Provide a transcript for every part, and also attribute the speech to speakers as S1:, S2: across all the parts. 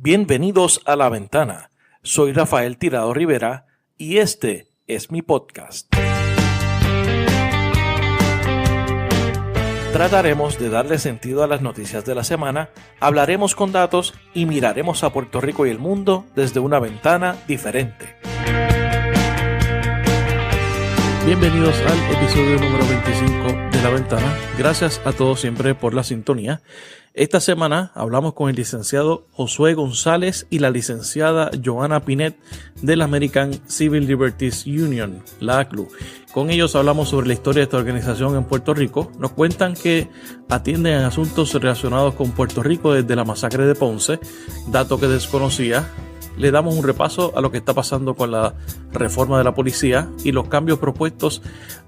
S1: Bienvenidos a La Ventana. Soy Rafael Tirado Rivera y este es mi podcast. Trataremos de darle sentido a las noticias de la semana, hablaremos con datos y miraremos a Puerto Rico y el mundo desde una ventana diferente. Bienvenidos al episodio número 25 de La Ventana. Gracias a todos siempre por la sintonía. Esta semana hablamos con el licenciado Josué González y la licenciada Johanna Pinet de la American Civil Liberties Union, la ACLU. Con ellos hablamos sobre la historia de esta organización en Puerto Rico. Nos cuentan que atienden a asuntos relacionados con Puerto Rico desde la masacre de Ponce, dato que desconocía. Le damos un repaso a lo que está pasando con la reforma de la policía y los cambios propuestos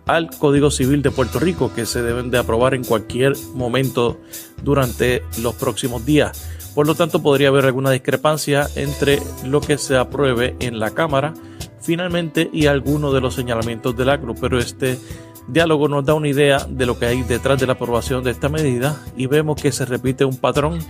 S1: al Código Civil de Puerto Rico que se deben de aprobar en cualquier momento durante los próximos días. Por lo tanto, podría haber alguna discrepancia entre lo que se apruebe en la Cámara finalmente y algunos de los señalamientos del ACLU, pero este diálogo nos da una idea de lo que hay detrás de la aprobación de esta medida y vemos que se repite un patrón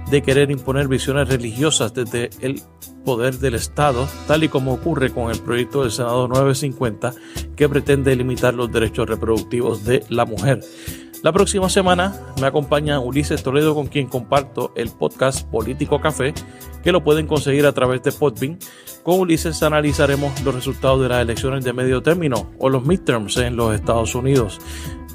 S1: de querer imponer visiones religiosas desde el poder del Estado, tal y como ocurre con el proyecto del Senado 950 que pretende limitar los derechos reproductivos de la mujer. La próxima semana me acompaña Ulises Toledo, con quien comparto el podcast Político Café, que lo pueden conseguir a través de Podbean. Con Ulises analizaremos los resultados de las elecciones de medio término o los midterms en los Estados Unidos.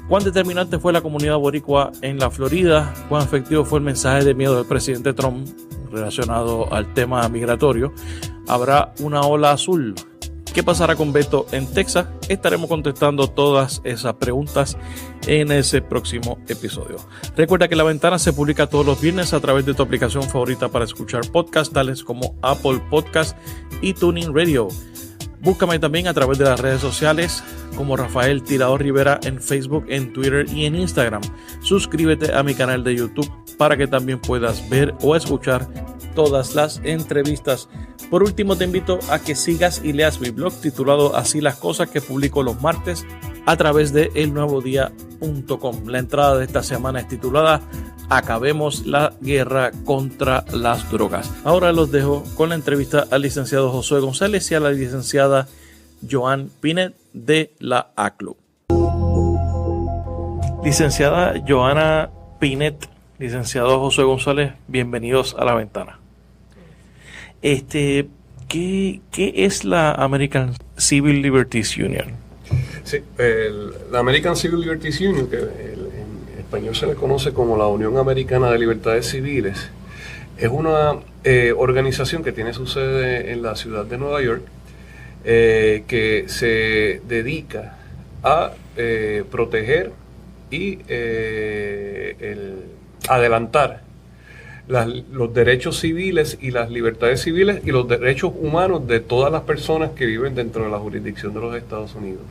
S1: ¿Cuán determinante fue la comunidad boricua en la Florida? ¿Cuán efectivo fue el mensaje de miedo del presidente Trump relacionado al tema migratorio? ¿Habrá una ola azul? ¿Qué pasará con Beto en Texas? Estaremos contestando todas esas preguntas en ese próximo episodio. Recuerda que La Ventana se publica todos los viernes a través de tu aplicación favorita para escuchar podcasts, tales como Apple Podcast y Tuning Radio. Búscame también a través de las redes sociales como Rafael Tirado Rivera en Facebook, en Twitter y en Instagram. Suscríbete a mi canal de YouTube para que también puedas ver o escuchar todas las entrevistas. Por último, te invito a que sigas y leas mi blog titulado Así las Cosas, que publico los martes a través de elnuevodia.com. La entrada de esta semana es titulada Acabemos la guerra contra las drogas. Ahora los dejo con la entrevista al licenciado Josué González y a la licenciada Johanna Pinet de la ACLU. Licenciada Johanna Pinet, licenciado Josué González, bienvenidos a La Ventana. ¿Qué es la American Civil Liberties Union?
S2: Sí, la American Civil Liberties Union, que en español se le conoce como la Unión Americana de Libertades Civiles, es una organización que tiene su sede en la ciudad de Nueva York, que se dedica a proteger y adelantar los derechos civiles y las libertades civiles y los derechos humanos de todas las personas que viven dentro de la jurisdicción de los Estados Unidos.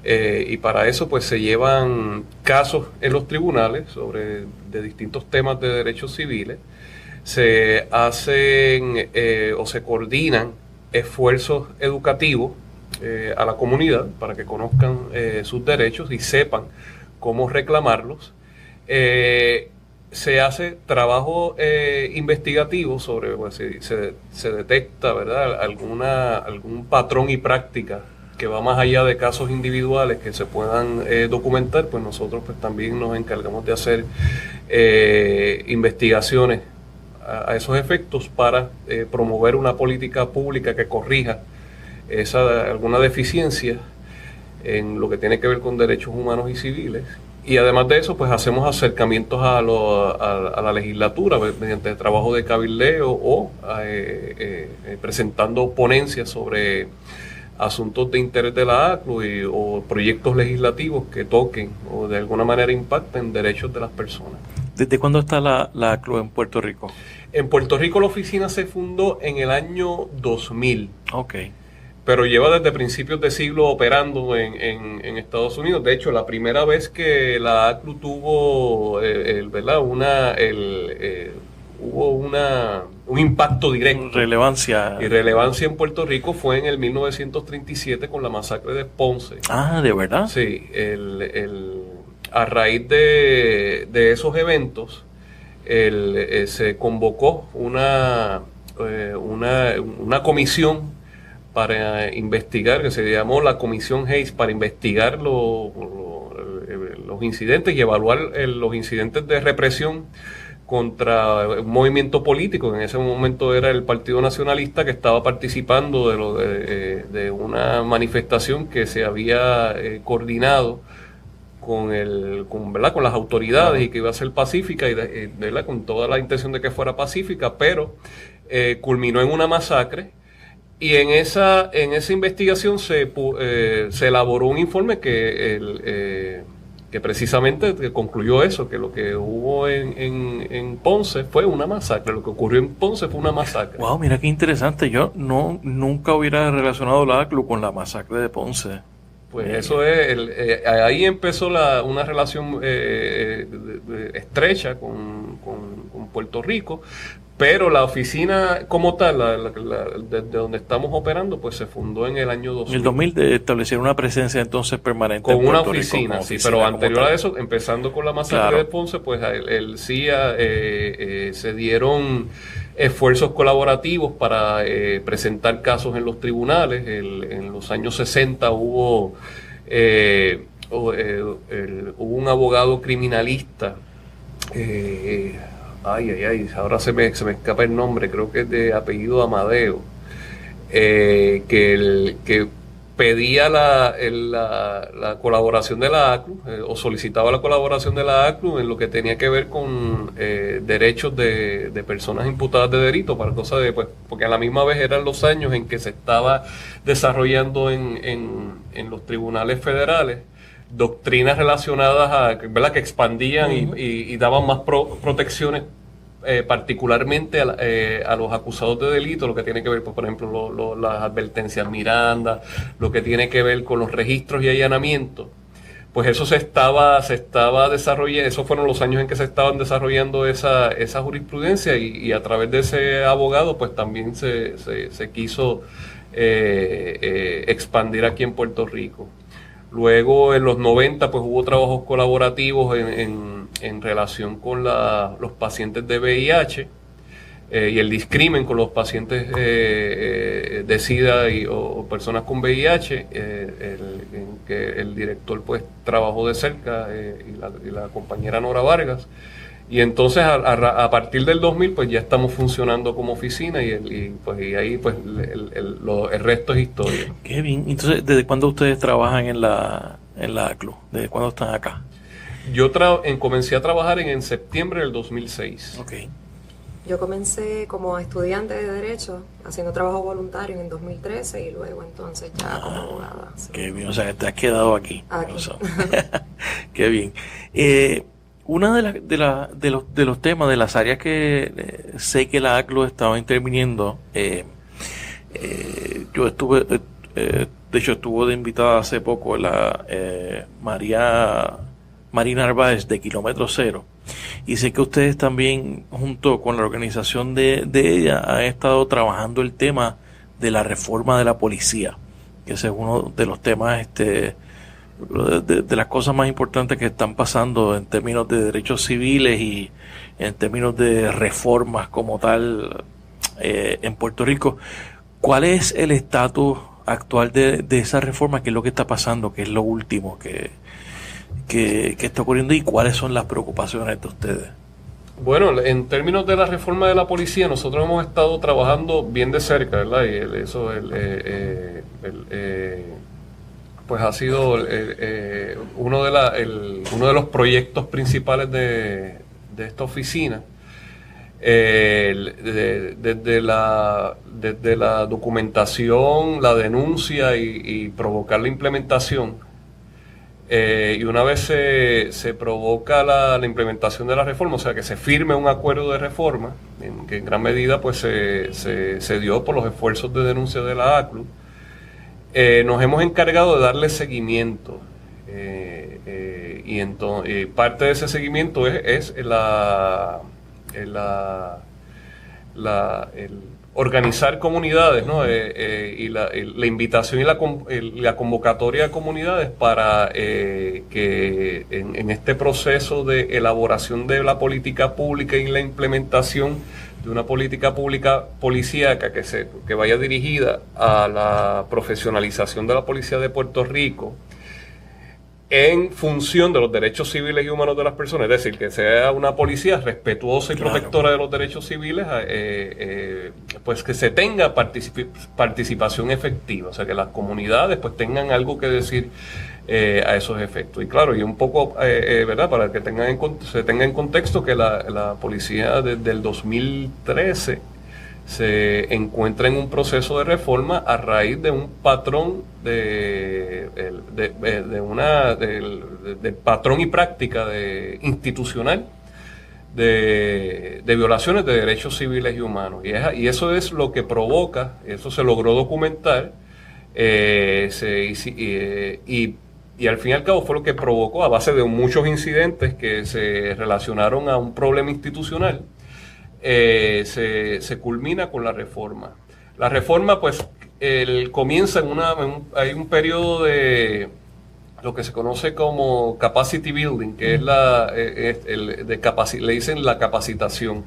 S2: Y para eso pues se llevan casos en los tribunales de distintos temas de derechos civiles, se hacen o se coordinan esfuerzos educativos a la comunidad para que conozcan sus derechos y sepan cómo reclamarlos. Se hace trabajo investigativo sobre, pues, se detecta, ¿verdad?, algún patrón y práctica que va más allá de casos individuales que se puedan documentar. Pues nosotros pues también nos encargamos de hacer investigaciones a esos efectos para promover una política pública que corrija alguna deficiencia en lo que tiene que ver con derechos humanos y civiles. Y además de eso, pues hacemos acercamientos a la legislatura mediante trabajo de cabildeo o presentando ponencias sobre asuntos de interés de la ACLU o proyectos legislativos que toquen o de alguna manera impacten derechos de las personas.
S1: ¿Desde cuándo está la ACLU en Puerto Rico?
S2: En Puerto Rico la oficina se fundó en el año 2000.
S1: Ok.
S2: Pero lleva desde principios de siglo operando en Estados Unidos. De hecho, la primera vez que la ACLU tuvo ¿verdad?, hubo un impacto directo
S1: relevancia
S2: en Puerto Rico fue en el 1937 con la masacre de Ponce.
S1: Ah, ¿de verdad?
S2: Sí, a raíz de esos eventos se convocó una una comisión para investigar, que se llamó la Comisión Hayes, para investigar los incidentes y evaluar los incidentes de represión contra un movimiento político, que en ese momento era el Partido Nacionalista, que estaba participando de una manifestación que se había coordinado con las autoridades y que iba a ser pacífica, ¿verdad?, con toda la intención de que fuera pacífica, pero culminó en una masacre. Y en esa investigación se elaboró un informe que precisamente concluyó eso, que lo que hubo en Ponce fue una masacre, lo que ocurrió en Ponce fue una masacre.
S1: Wow, mira qué interesante. Yo nunca hubiera relacionado la ACLU con la masacre de Ponce.
S2: Pues eso es, ahí empezó una relación estrecha con Puerto Rico, pero la oficina como tal, desde donde estamos operando, pues se fundó en el año 2000.
S1: En el 2000 establecieron una presencia entonces permanente
S2: con
S1: en
S2: una
S1: Puerto
S2: oficina,
S1: Rico,
S2: sí, pero anterior a eso, empezando con la masacre de Ponce, pues el CIA se dieron esfuerzos colaborativos para presentar casos en los tribunales. En los años 60 hubo un abogado criminalista, ahora se me escapa el nombre, creo que es de apellido Amadeo, que pedía la colaboración de la ACLU, o solicitaba la colaboración de la ACLU en lo que tenía que ver con derechos de personas imputadas de delito, para cosas porque a la misma vez eran los años en que se estaba desarrollando en los tribunales federales doctrinas relacionadas ¿verdad?, que expandían y daban más protecciones, particularmente a los acusados de delito, lo que tiene que ver, pues, por ejemplo, las advertencias Miranda, lo que tiene que ver con los registros y allanamientos. Pues eso se estaba desarrollando, esos fueron los años en que se estaban desarrollando esa jurisprudencia, y a través de ese abogado pues también se quiso expandir aquí en Puerto Rico. Luego en los 90 pues hubo trabajos colaborativos en relación con los pacientes de VIH y el discrimen con los pacientes de SIDA o personas con VIH, en que el director pues trabajó de cerca, y la compañera Nora Vargas. Y entonces a partir del 2000 pues ya estamos funcionando como oficina, y ahí pues el resto es historia.
S1: Qué bien. Entonces, ¿desde cuándo ustedes trabajan en la ACLU? ¿Desde cuándo están acá?
S2: Yo comencé a trabajar en septiembre del 2006.
S1: Okay.
S3: Yo comencé como estudiante de Derecho, haciendo trabajo voluntario en el 2013, y luego entonces ya como abogada. Sí.
S1: Qué bien, o sea, te has quedado aquí.
S3: Aquí.
S1: Qué bien. Una de los temas, de las áreas que sé que la ACLU estaba interviniendo, yo estuve, de hecho estuvo de invitada hace poco la Marina Narváez de Kilómetro Cero, y sé que ustedes también, junto con la organización de ella, han estado trabajando el tema de la reforma de la policía, que ese es uno de los temas de las cosas más importantes que están pasando en términos de derechos civiles y en términos de reformas como tal en Puerto Rico. ¿Cuál es el estatus actual de esa reforma? ¿Qué es lo que está pasando? ¿Qué es lo último que está ocurriendo? ¿Y cuáles son las preocupaciones de ustedes?
S2: Bueno, en términos de la reforma de la policía, nosotros hemos estado trabajando bien de cerca, ¿verdad? Y pues ha sido uno de los proyectos principales de esta oficina. Desde la documentación, la denuncia y provocar la implementación. Y una vez se provoca la implementación de la reforma, o sea que se firme un acuerdo de reforma, que en gran medida pues se dio por los esfuerzos de denuncia de la ACLU, nos hemos encargado de darle seguimiento, y entonces parte de ese seguimiento es el organizar comunidades, ¿no? Y la invitación y la convocatoria a comunidades para que en este proceso de elaboración de la política pública y la implementación de una política pública policíaca que vaya dirigida a la profesionalización de la policía de Puerto Rico en función de los derechos civiles y humanos de las personas, es decir, que sea una policía respetuosa y protectora de los derechos civiles, pues que se tenga participación efectiva, o sea, que las comunidades pues tengan algo que decir a esos efectos. Y claro, y un poco, ¿verdad? Para que se tenga en contexto que la policía desde el 2013 se encuentra en un proceso de reforma a raíz de un patrón del patrón y práctica institucional de violaciones de derechos civiles y humanos. Y eso es lo que provoca, eso se logró documentar, y al fin y al cabo fue lo que provocó, a base de muchos incidentes que se relacionaron a un problema institucional, se culmina con la reforma. La reforma, pues, comienza hay un periodo de lo que se conoce como capacity building, que es le dicen la capacitación,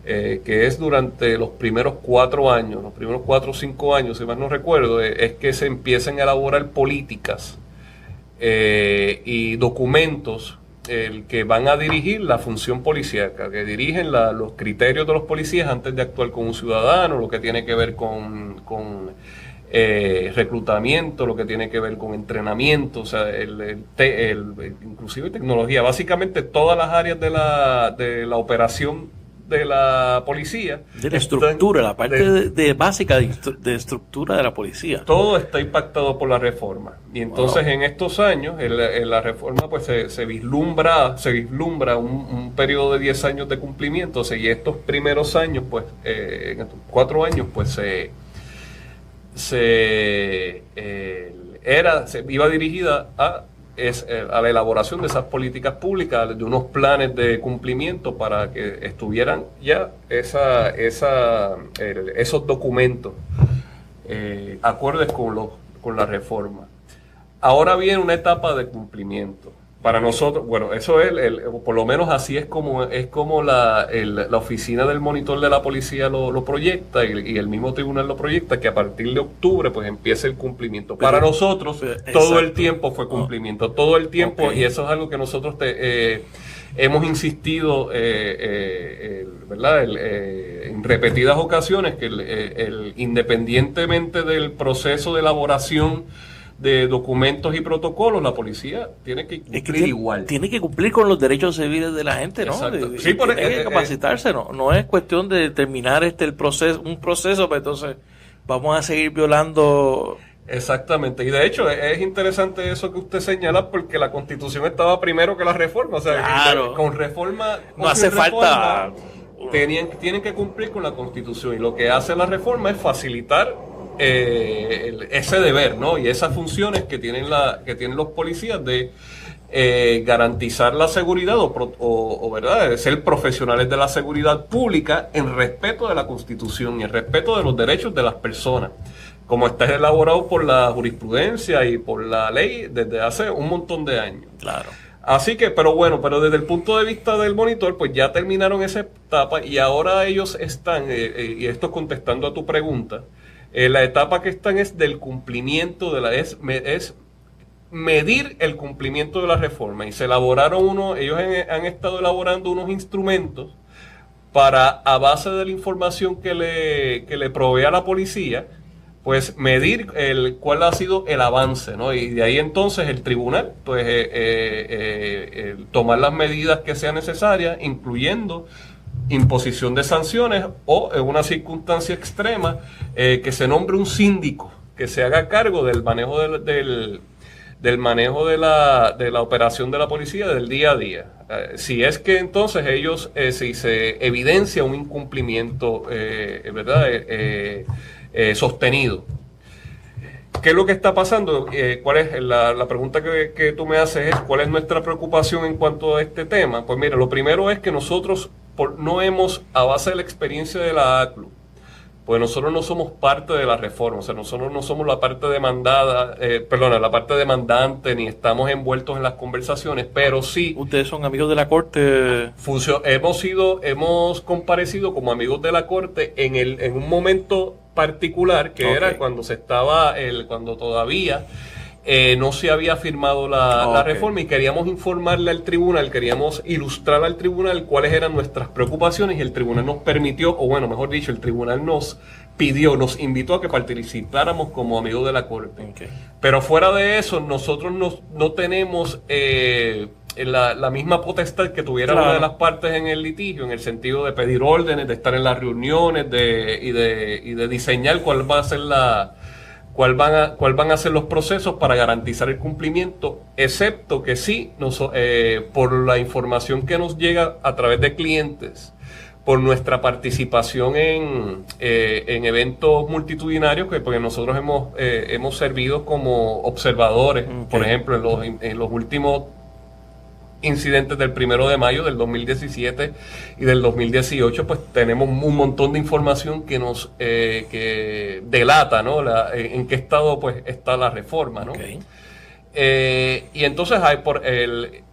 S2: que es durante los primeros 4 años, los primeros 4 o 5 años, si mal no recuerdo, es que se empiezan a elaborar políticas y documentos que van a dirigir la función policíaca, que dirigen los criterios de los policías antes de actuar con un ciudadano, lo que tiene que ver con reclutamiento, lo que tiene que ver con entrenamiento, o sea, inclusive tecnología, básicamente todas las áreas de la operación de la policía.
S1: De la estructura, la parte básica de estructura de la policía.
S2: Todo está impactado por la reforma. Y entonces en estos años, en la reforma pues se vislumbra un periodo de 10 años de cumplimiento. O sea, y estos primeros años, pues, en estos 4 años, pues se iba dirigida a la elaboración de esas políticas públicas, de unos planes de cumplimiento para que estuvieran ya esos documentos acordes con la reforma. Ahora viene una etapa de cumplimiento. Para nosotros, bueno, eso es, por lo menos así es como la oficina del monitor de la policía lo proyecta y el mismo tribunal lo proyecta, que a partir de octubre pues empiece el cumplimiento. Para nosotros todo el tiempo fue cumplimiento, todo el tiempo, okay. Y eso es algo que nosotros hemos insistido, ¿verdad? En repetidas ocasiones, que independientemente del proceso de elaboración de documentos y protocolos, la policía tiene que cumplir igual.
S1: Tiene que cumplir con los derechos civiles de la gente, ¿no?
S2: Sí,
S1: tiene que capacitarse, no es cuestión de terminar un proceso, pero entonces vamos a seguir violando.
S2: Exactamente, y de hecho es interesante eso que usted señala, porque la Constitución estaba primero que la reforma, o sea,
S1: claro.
S2: Con reforma
S1: no hace falta.
S2: Tienen que cumplir con la Constitución, y lo que hace la reforma es facilitar ese deber, ¿no? Y esas funciones que tienen los policías de garantizar la seguridad o ¿verdad? De ser profesionales de la seguridad pública en respeto de la Constitución y en respeto de los derechos de las personas, como está elaborado por la jurisprudencia y por la ley desde hace un montón de años.
S1: Claro.
S2: Así que, pero desde el punto de vista del monitor, pues ya terminaron esa etapa y ahora ellos están, y esto contestando a tu pregunta, la etapa que están es del cumplimiento es medir el cumplimiento de la reforma, y se elaboraron ellos han estado elaborando unos instrumentos para, a base de la información que le provee a la policía, pues medir cuál ha sido el avance, ¿no? Y de ahí entonces el tribunal pues tomar las medidas que sean necesarias, incluyendo imposición de sanciones o, en una circunstancia extrema, que se nombre un síndico que se haga cargo del manejo del manejo de la operación de la policía del día a día. Si es que entonces si se evidencia un incumplimiento, ¿verdad? Sostenido. ¿Qué es lo que está pasando? ¿Cuál es la pregunta que tú me haces? Es ¿cuál es nuestra preocupación en cuanto a este tema? Pues mira, lo primero es que nosotros no hemos, a base de la experiencia de la ACLU, Pues nosotros no somos parte de la reforma, o sea, nosotros no somos la parte demandada, la parte demandante, ni estamos envueltos en las conversaciones, pero sí...
S1: ¿Ustedes son amigos de la Corte?
S2: Hemos comparecido como amigos de la Corte en un momento particular, que era cuando cuando todavía... no se había firmado la reforma, y queríamos informarle al tribunal, queríamos ilustrar al tribunal cuáles eran nuestras preocupaciones, y el tribunal nos permitió, o bueno, mejor dicho, el tribunal nos nos invitó a que participáramos como amigos de la Corte. Pero fuera de eso, nosotros no tenemos la misma potestad que tuviera una de las partes en el litigio, en el sentido de pedir órdenes, de estar en las reuniones y de diseñar cuál va a ser cuál van a ser los procesos para garantizar el cumplimiento, excepto que sí, por la información que nos llega a través de clientes, por nuestra participación en eventos multitudinarios, porque nosotros hemos servido como observadores, por ejemplo, en los últimos incidentes del 1 de mayo del 2017 y del 2018, pues tenemos un montón de información que nos que delata, ¿no? En qué estado pues está la reforma, ¿no? Y entonces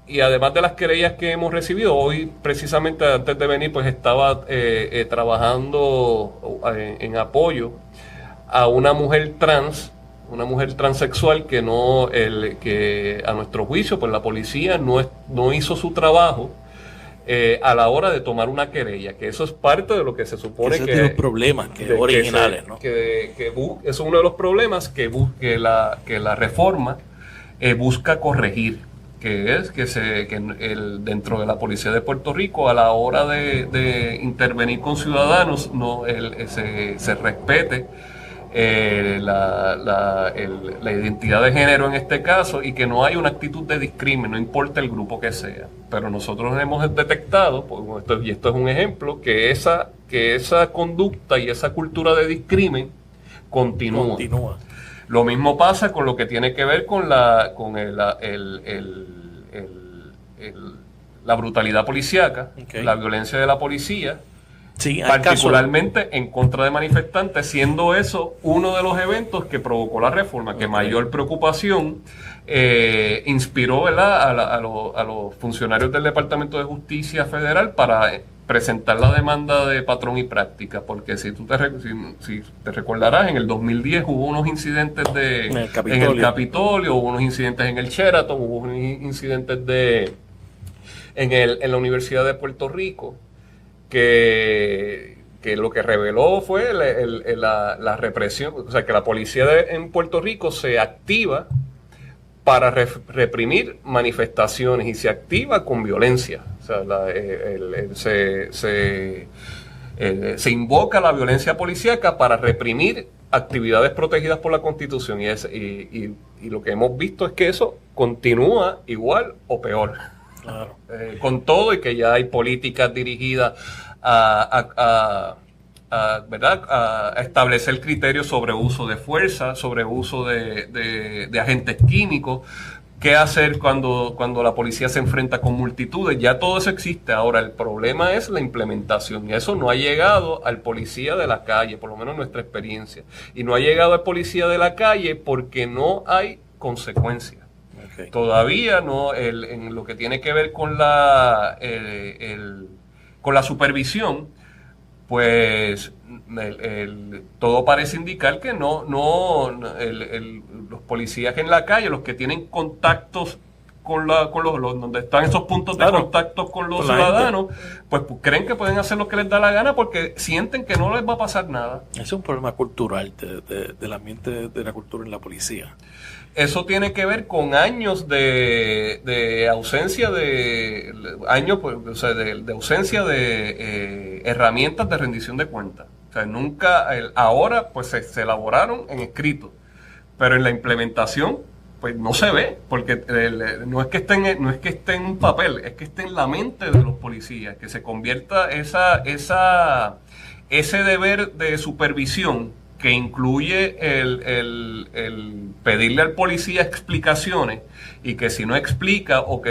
S2: y además de las querellas que hemos recibido, hoy precisamente antes de venir pues estaba trabajando en apoyo a una mujer transexual que a nuestro juicio pues la policía no hizo su trabajo a la hora de tomar una querella, que eso es parte de lo que se supone
S1: que es de los problemas originales, ¿no?
S2: Eso es uno de los problemas que la reforma busca corregir, que es dentro de la policía de Puerto Rico, a la hora de intervenir con ciudadanos, se respete la identidad de género en este caso, y que no hay una actitud de discrimen, no importa el grupo que sea. Pero nosotros hemos detectado, y esto es un ejemplo, que esa conducta y esa cultura de discrimen continúa. Lo mismo pasa con lo que tiene que ver con la brutalidad policíaca, la violencia de la policía.
S1: Sí,
S2: particularmente en contra de manifestantes, siendo eso uno de los eventos que provocó la reforma, que mayor preocupación inspiró, ¿verdad?, a los funcionarios del Departamento de Justicia Federal para presentar la demanda de patrón y práctica, porque si te recordarás, en el 2010 hubo unos incidentes en el Capitolio, hubo unos incidentes en el Sheraton, hubo unos incidentes en la Universidad de Puerto Rico, que lo que reveló fue la represión, o sea, que la policía en Puerto Rico se activa para reprimir manifestaciones, y se activa con violencia. O sea, se invoca la violencia policíaca para reprimir actividades protegidas por la Constitución, y lo que hemos visto es que eso continúa igual o peor.
S1: Claro.
S2: Con todo, y que ya hay políticas dirigidas a establecer criterios sobre uso de fuerza, sobre uso de agentes químicos, qué hacer cuando la policía se enfrenta con multitudes. Ya todo eso existe. Ahora el problema es la implementación, y eso no ha llegado al policía de la calle, por lo menos en nuestra experiencia, y no ha llegado al policía de la calle porque no hay consecuencias. Todavía no, en lo que tiene que ver con la supervisión, pues todo parece indicar que los policías en la calle, los que tienen contactos con donde están esos puntos de contacto con los ciudadanos, pues creen que pueden hacer lo que les da la gana porque sienten que no les va a pasar nada.
S1: Es un problema cultural del ambiente de la cultura en la policía.
S2: Eso tiene que ver con años de ausencia de ausencia de herramientas de rendición de cuentas. O sea, ahora pues se elaboraron en escrito, pero en la implementación pues no se ve, porque no es que esté en un papel, es que esté en la mente de los policías, que se convierta ese deber de supervisión, que incluye el pedirle al policía explicaciones, y que si no explica o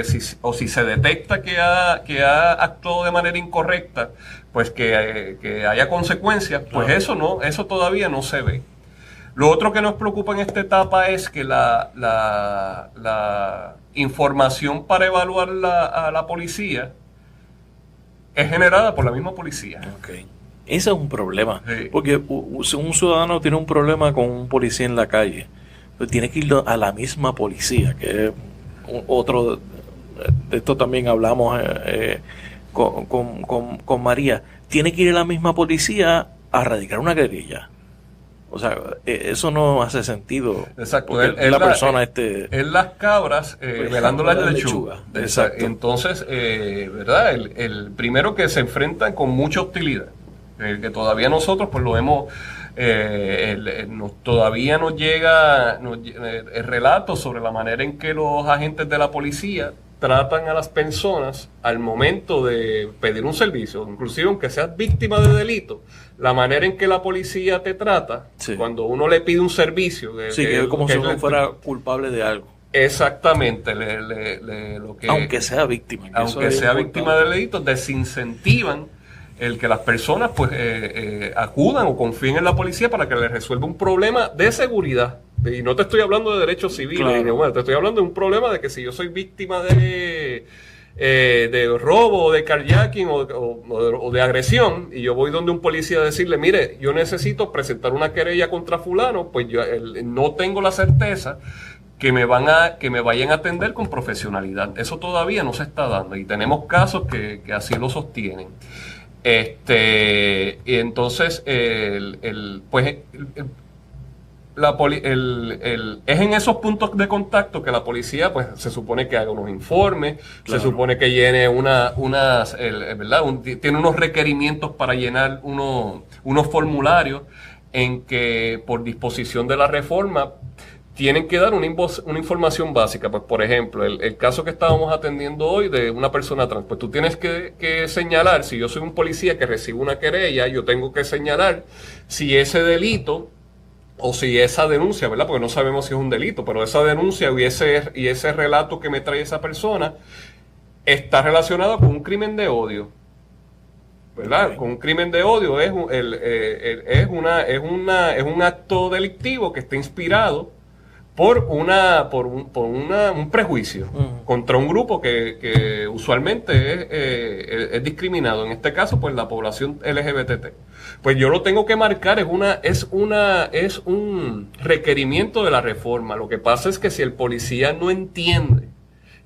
S2: si se detecta que ha actuado de manera incorrecta, pues que haya consecuencias, pues eso todavía no se ve. Lo otro que nos preocupa en esta etapa es que la información para evaluar a la policía es generada por la misma policía.
S1: Okay. Ese es un problema,
S2: Sí.
S1: porque si un ciudadano tiene un problema con un policía en la calle, pues tiene que ir a la misma policía, que es otro, de esto también hablamos con María, tiene que ir a la misma policía a radicar una querella. O sea, eso no hace sentido.
S2: Exacto.
S1: La persona
S2: es las cabras velando la lechuga.
S1: Exacto.
S2: Entonces, ¿verdad? El primero que se enfrentan con mucha hostilidad, que todavía nosotros pues lo hemos, todavía nos llega el relato sobre la manera en que los agentes de la policía tratan a las personas al momento de pedir un servicio, inclusive aunque seas víctima de delito, la manera en que la policía te trata,
S1: sí,
S2: cuando uno le pide un servicio.
S1: Que es como si uno fuera culpable de algo.
S2: Exactamente. Lo que,
S1: aunque sea víctima.
S2: Aunque sea víctima de delito, desincentivan el que las personas pues acudan o confíen en la policía para que les resuelva un problema de seguridad. Y no te estoy hablando de derechos civiles, claro. Te estoy hablando de un problema de que si yo soy víctima de robo o de carjacking o de agresión, y yo voy donde un policía a decirle, mire, yo necesito presentar una querella contra fulano, pues yo no tengo la certeza que me vayan a atender con profesionalidad. Eso todavía no se está dando, y tenemos casos que así lo sostienen. Y entonces es en esos puntos de contacto que la policía pues se supone que haga unos informes, claro, se supone que llene tiene unos requerimientos para llenar unos formularios en que por disposición de la reforma tienen que dar una información básica. Pues, por ejemplo, el caso que estábamos atendiendo hoy de una persona trans, pues tú tienes que señalar, si yo soy un policía que recibe una querella, yo tengo que señalar si ese delito o si esa denuncia, ¿verdad? Porque no sabemos si es un delito, pero esa denuncia y ese relato que me trae esa persona está relacionado con un crimen de odio, ¿verdad? Okay. Con un crimen de odio es un acto delictivo que está inspirado por un prejuicio contra un grupo que usualmente es discriminado. En este caso, pues la población LGBT. Pues yo lo tengo que marcar, es un requerimiento de la reforma. Lo que pasa es que si el policía no entiende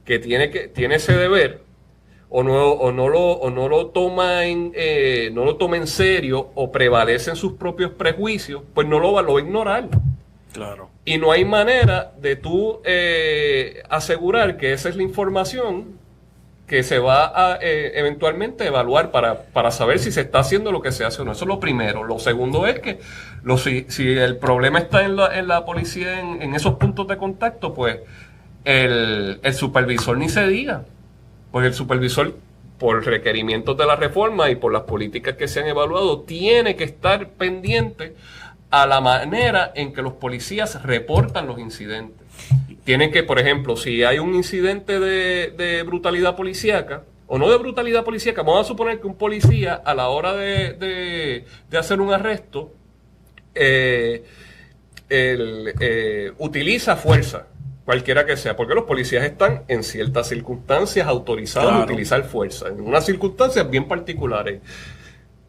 S2: que tiene ese deber, o no lo toma en serio, o prevalece en sus propios prejuicios, pues lo va a ignorar.
S1: Claro.
S2: Y no hay manera de tú asegurar que esa es la información que se va a eventualmente evaluar para saber si se está haciendo lo que se hace o no. Eso es lo primero. Lo segundo es que si el problema está en la policía, en esos puntos de contacto, pues el supervisor ni se diga. Pues el supervisor, por requerimientos de la reforma y por las políticas que se han evaluado, tiene que estar pendiente a la manera en que los policías reportan los incidentes. Tienen que, por ejemplo, si hay un incidente de brutalidad policíaca, o no de brutalidad policíaca, vamos a suponer que un policía a la hora de hacer un arresto utiliza fuerza, cualquiera que sea, porque los policías están en ciertas circunstancias autorizados a utilizar fuerza, en unas circunstancias bien particulares.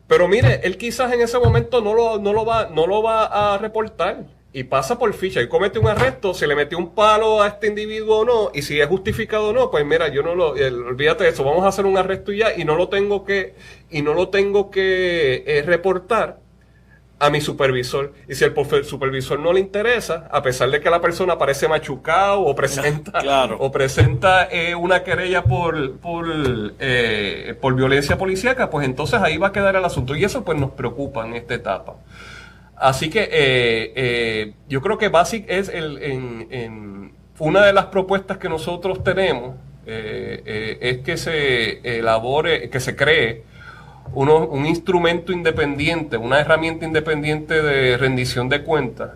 S2: Pero mire, él quizás en ese momento no lo va a reportar y pasa por ficha y comete un arresto, si le metió un palo a este individuo o no, y si es justificado o no, pues mira, yo olvídate de eso, vamos a hacer un arresto y ya, y no lo tengo que reportar a mi supervisor. Y si el supervisor no le interesa, a pesar de que la persona parece machucado o presenta una querella por violencia policíaca, pues entonces ahí va a quedar el asunto. Y eso pues nos preocupa en esta etapa. Así que yo creo que BASIC es una de las propuestas que nosotros tenemos, es que se elabore, que se cree un instrumento independiente, una herramienta independiente de rendición de cuentas,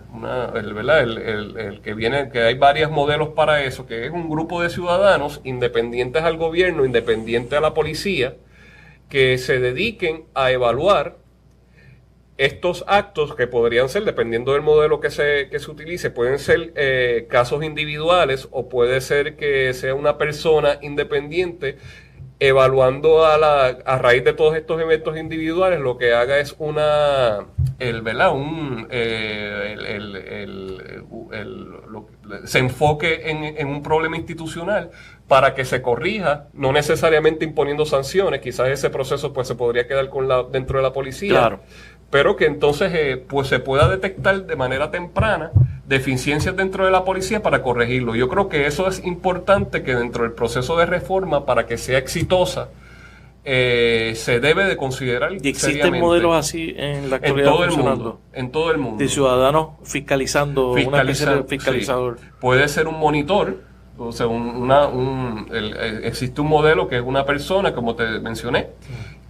S2: el que viene, que hay varios modelos para eso, que es un grupo de ciudadanos independientes al gobierno, independientes a la policía, que se dediquen a evaluar estos actos que podrían ser, dependiendo del modelo que se utilice, pueden ser casos individuales o puede ser que sea una persona independiente evaluando a raíz de todos estos eventos individuales. Lo que haga es se enfoque en un problema institucional para que se corrija, no necesariamente imponiendo sanciones. Quizás ese proceso pues se podría quedar dentro de la policía.
S1: Claro.
S2: Pero que entonces pues se pueda detectar de manera temprana deficiencias dentro de la policía para corregirlo. Yo creo que eso es importante, que dentro del proceso de reforma, para que sea exitosa, se debe de considerar.
S1: ¿Y existen modelos así en la actualidad?
S2: En todo el mundo.
S1: De ciudadanos fiscalizando, una especie de fiscalizador.
S2: Sí. Puede ser un monitor, o sea, existe un modelo que es una persona, como te mencioné,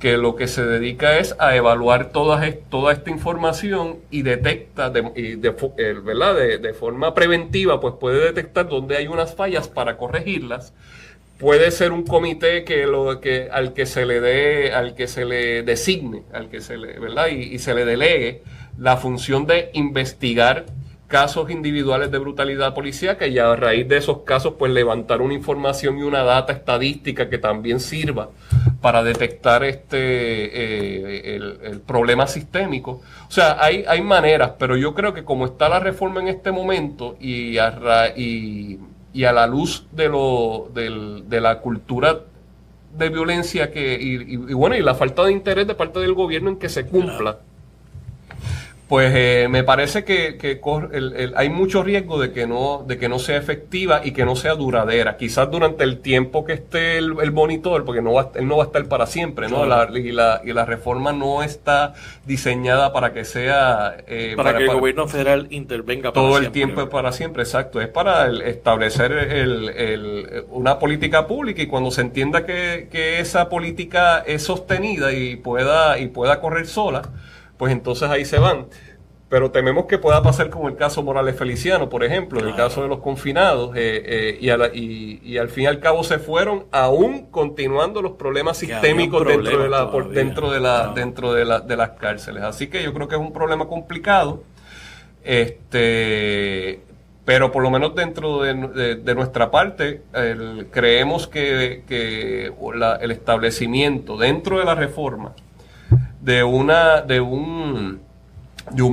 S2: que lo que se dedica es a evaluar toda esta información y detecta ¿verdad? De forma preventiva, pues puede detectar dónde hay unas fallas para corregirlas. Puede ser un comité al que se le designe, ¿verdad? Y se le delegue la función de investigar casos individuales de brutalidad policíaca, y a raíz de esos casos pues levantar una información y una data estadística que también sirva para detectar el problema sistémico. O sea, hay maneras, pero yo creo que como está la reforma en este momento y a la luz de la cultura de violencia y la falta de interés de parte del gobierno en que se cumpla, pues me parece que hay mucho riesgo de que no sea efectiva y que no sea duradera. Quizás durante el tiempo que esté el monitor, porque él no va a estar para siempre, ¿no?
S1: Claro.
S2: Y la reforma no está diseñada para que sea...
S1: para que el gobierno federal intervenga para
S2: todo
S1: siempre.
S2: El tiempo para siempre, exacto. Es para establecer una política pública, y cuando se entienda que esa política es sostenida y pueda correr sola, pues entonces ahí se van. Pero tememos que pueda pasar como el caso Morales Feliciano, por ejemplo, en el caso de los confinados, y al fin y al cabo se fueron, aún continuando los problemas sistémicos dentro de las cárceles. Así que yo creo que es un problema complicado, pero por lo menos dentro de nuestra parte, creemos que el establecimiento dentro de la reforma de un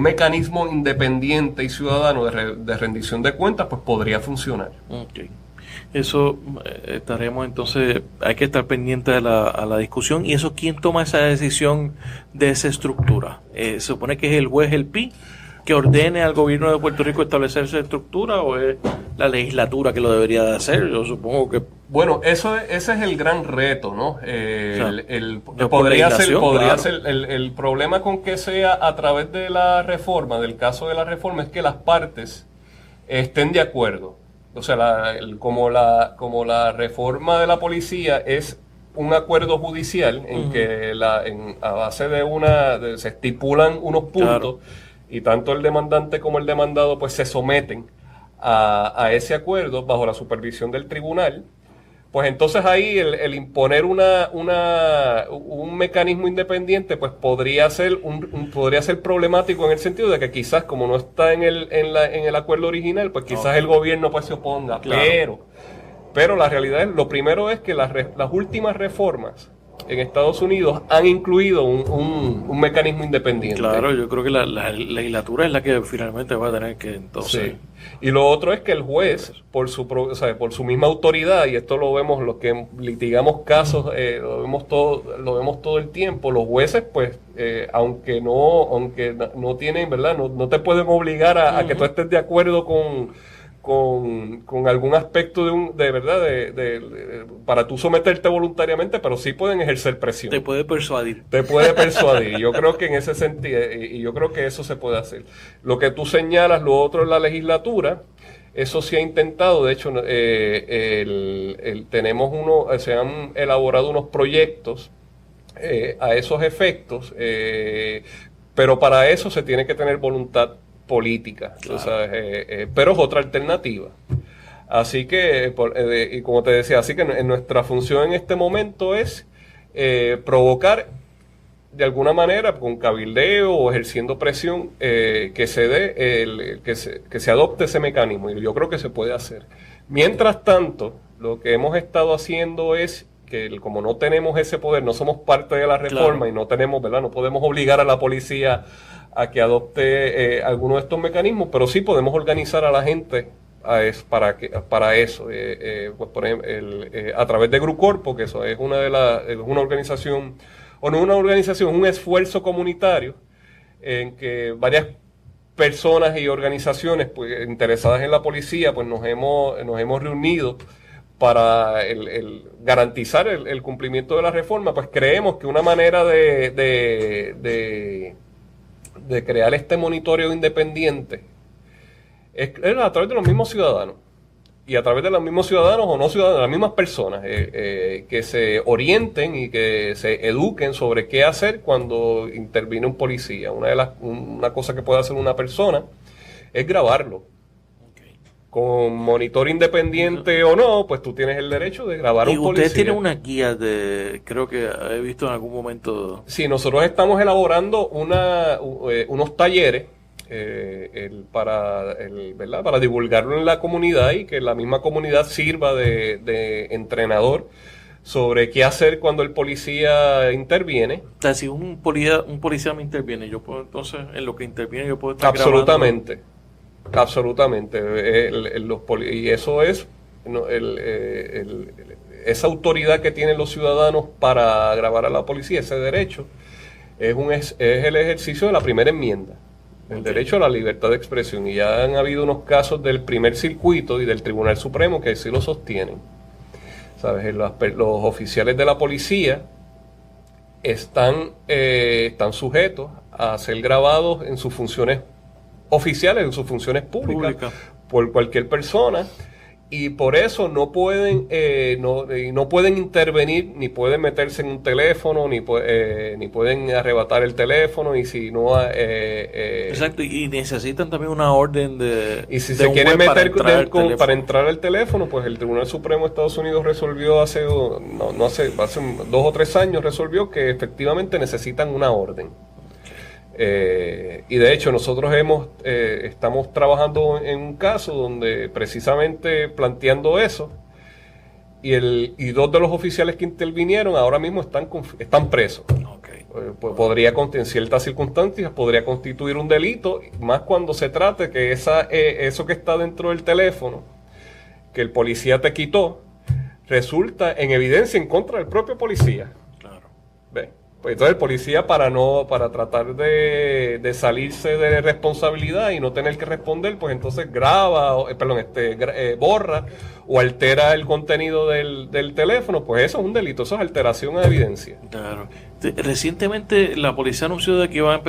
S2: mecanismo independiente y ciudadano de rendición de cuentas, pues podría funcionar.
S1: Okay. Eso estaremos entonces, hay que estar pendiente a la discusión. ¿Y eso quién toma esa decisión de esa estructura? ¿Se supone que es el juez, el PI, que ordene al gobierno de Puerto Rico establecer esa estructura, o es la legislatura que lo debería de hacer? Yo supongo que...
S2: Bueno, ese es el gran reto, ¿no?
S1: Podría
S2: ser el problema con que sea a través de la reforma, del caso de la reforma, es que las partes estén de acuerdo. O sea, como la reforma de la policía es un acuerdo judicial en que a base se estipulan unos puntos, y tanto el demandante como el demandado pues se someten a ese acuerdo bajo la supervisión del tribunal. Pues entonces ahí el imponer un mecanismo independiente pues podría ser problemático, en el sentido de que quizás, como no está en el acuerdo original, pues quizás el gobierno pues se oponga. Claro. Pero la realidad lo primero es que las últimas reformas en Estados Unidos han incluido un mecanismo independiente.
S1: Claro, yo creo que la legislatura es la que finalmente va a tener que entonces...
S2: Sí. Y lo otro es que el juez, por su misma autoridad, y esto lo vemos los que litigamos casos, lo vemos todo el tiempo, los jueces, pues, aunque no tienen, ¿verdad? No te pueden obligar a que tú estés de acuerdo con algún aspecto para tú someterte voluntariamente, pero sí pueden ejercer presión.
S1: Te puede persuadir.
S2: Yo creo que en ese sentido, y yo creo que eso se puede hacer. Lo que tú señalas, lo otro es la legislatura. Eso se ha intentado. De hecho, se han elaborado unos proyectos a esos efectos, pero para eso se tiene que tener voluntad política, claro. Pero es otra alternativa. Así que, y como te decía, así que nuestra función en este momento es provocar de alguna manera con cabildeo o ejerciendo presión que se adopte ese mecanismo, y yo creo que se puede hacer. Mientras tanto, lo que hemos estado haciendo es que como no tenemos ese poder, no somos parte de la reforma, claro, y no tenemos, ¿verdad? No podemos obligar a la policía a que adopte alguno de estos mecanismos, pero sí podemos organizar a la gente para eso. Pues por ejemplo, a través de Grucorpo, que eso es una organización, o no una organización, un esfuerzo comunitario en que varias personas y organizaciones pues, interesadas en la policía pues nos hemos reunido para garantizar el cumplimiento de la reforma. Pues creemos que una manera de crear este monitoreo independiente es a través de los mismos ciudadanos, y a través de los mismos ciudadanos o no ciudadanos, las mismas personas, que se orienten y que se eduquen sobre qué hacer cuando interviene un policía. Una cosa que puede hacer una persona es grabarlo. Con monitor independiente o no, pues tú tienes el derecho de grabar a un policía. Y
S1: usted tiene una guía creo que he visto en algún momento.
S2: Sí, nosotros estamos elaborando unos talleres para divulgarlo en la comunidad y que la misma comunidad sirva de entrenador sobre qué hacer cuando el policía interviene.
S1: O sea, si un policía me interviene, yo puedo entonces, en lo que interviene, yo puedo estar
S2: absolutamente
S1: grabando.
S2: Absolutamente. Y eso es esa autoridad que tienen los ciudadanos para grabar a la policía, ese derecho, es el ejercicio de la primera enmienda, el derecho a la libertad de expresión. Y ya han habido unos casos del primer circuito y del Tribunal Supremo que sí lo sostienen. ¿Sabes? Los oficiales de la policía están sujetos a ser grabados en sus funciones oficiales, en sus funciones públicas. Por cualquier persona, y por eso no pueden intervenir, ni pueden meterse en un teléfono, ni pueden arrebatar el teléfono, y si no
S1: exacto, y necesitan también una orden
S2: y si se quieren meter para entrar al teléfono, pues el Tribunal Supremo de Estados Unidos resolvió hace 2 o 3 años, resolvió que efectivamente necesitan una orden. Y de hecho nosotros estamos trabajando en un caso donde precisamente planteando eso, y 2 de los oficiales que intervinieron ahora mismo están presos. Okay. En ciertas circunstancias podría constituir un delito, más cuando se trate que eso que está dentro del teléfono que el policía te quitó resulta en evidencia en contra del propio policía. Claro. ¿Ve? Pues entonces el policía, para tratar de salirse de responsabilidad y no tener que responder, pues entonces borra o altera el contenido del teléfono. Pues eso es un delito, eso es alteración de evidencia.
S1: Claro. Recientemente la policía anunció de que iba a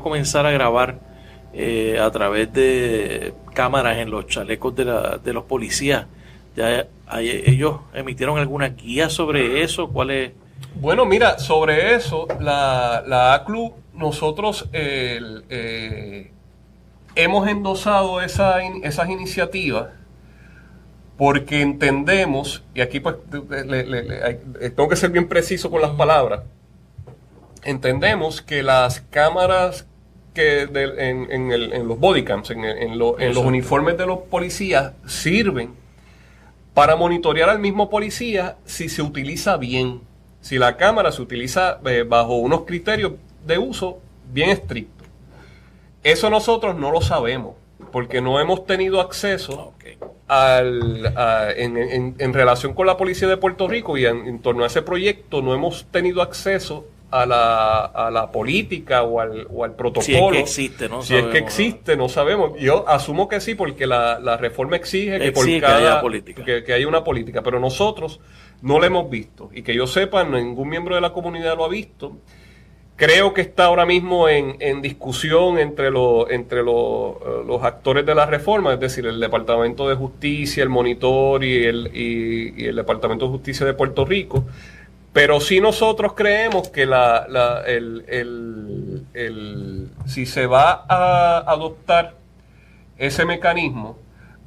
S1: comenzar a grabar a través de cámaras en los chalecos de los policías. Ya ellos emitieron alguna guía sobre eso. ¿Cuál es?
S2: Bueno, mira, sobre eso, la ACLU, nosotros hemos endosado esas iniciativas porque entendemos, y aquí pues tengo que ser bien preciso con las palabras, entendemos que las cámaras en los bodycams, en los uniformes de los policías, sirven para monitorear al mismo policía si se utiliza bien. Si la cámara se utiliza bajo unos criterios de uso bien estrictos. Eso nosotros no lo sabemos, porque no hemos tenido acceso en relación con la policía de Puerto Rico, y en torno a ese proyecto no hemos tenido acceso a la política o al protocolo. Si es que
S1: existe, ¿no?
S2: Si sabemos, es que existe, no sabemos. Yo asumo que sí, porque la reforma exige que que haya una política, pero nosotros no la hemos visto, y que yo sepa, ningún miembro de la comunidad lo ha visto. Creo que está ahora mismo en discusión entre los actores de la reforma, es decir, el Departamento de Justicia, el Monitor y el Departamento de Justicia de Puerto Rico. Pero sí nosotros creemos que si se va a adoptar ese mecanismo,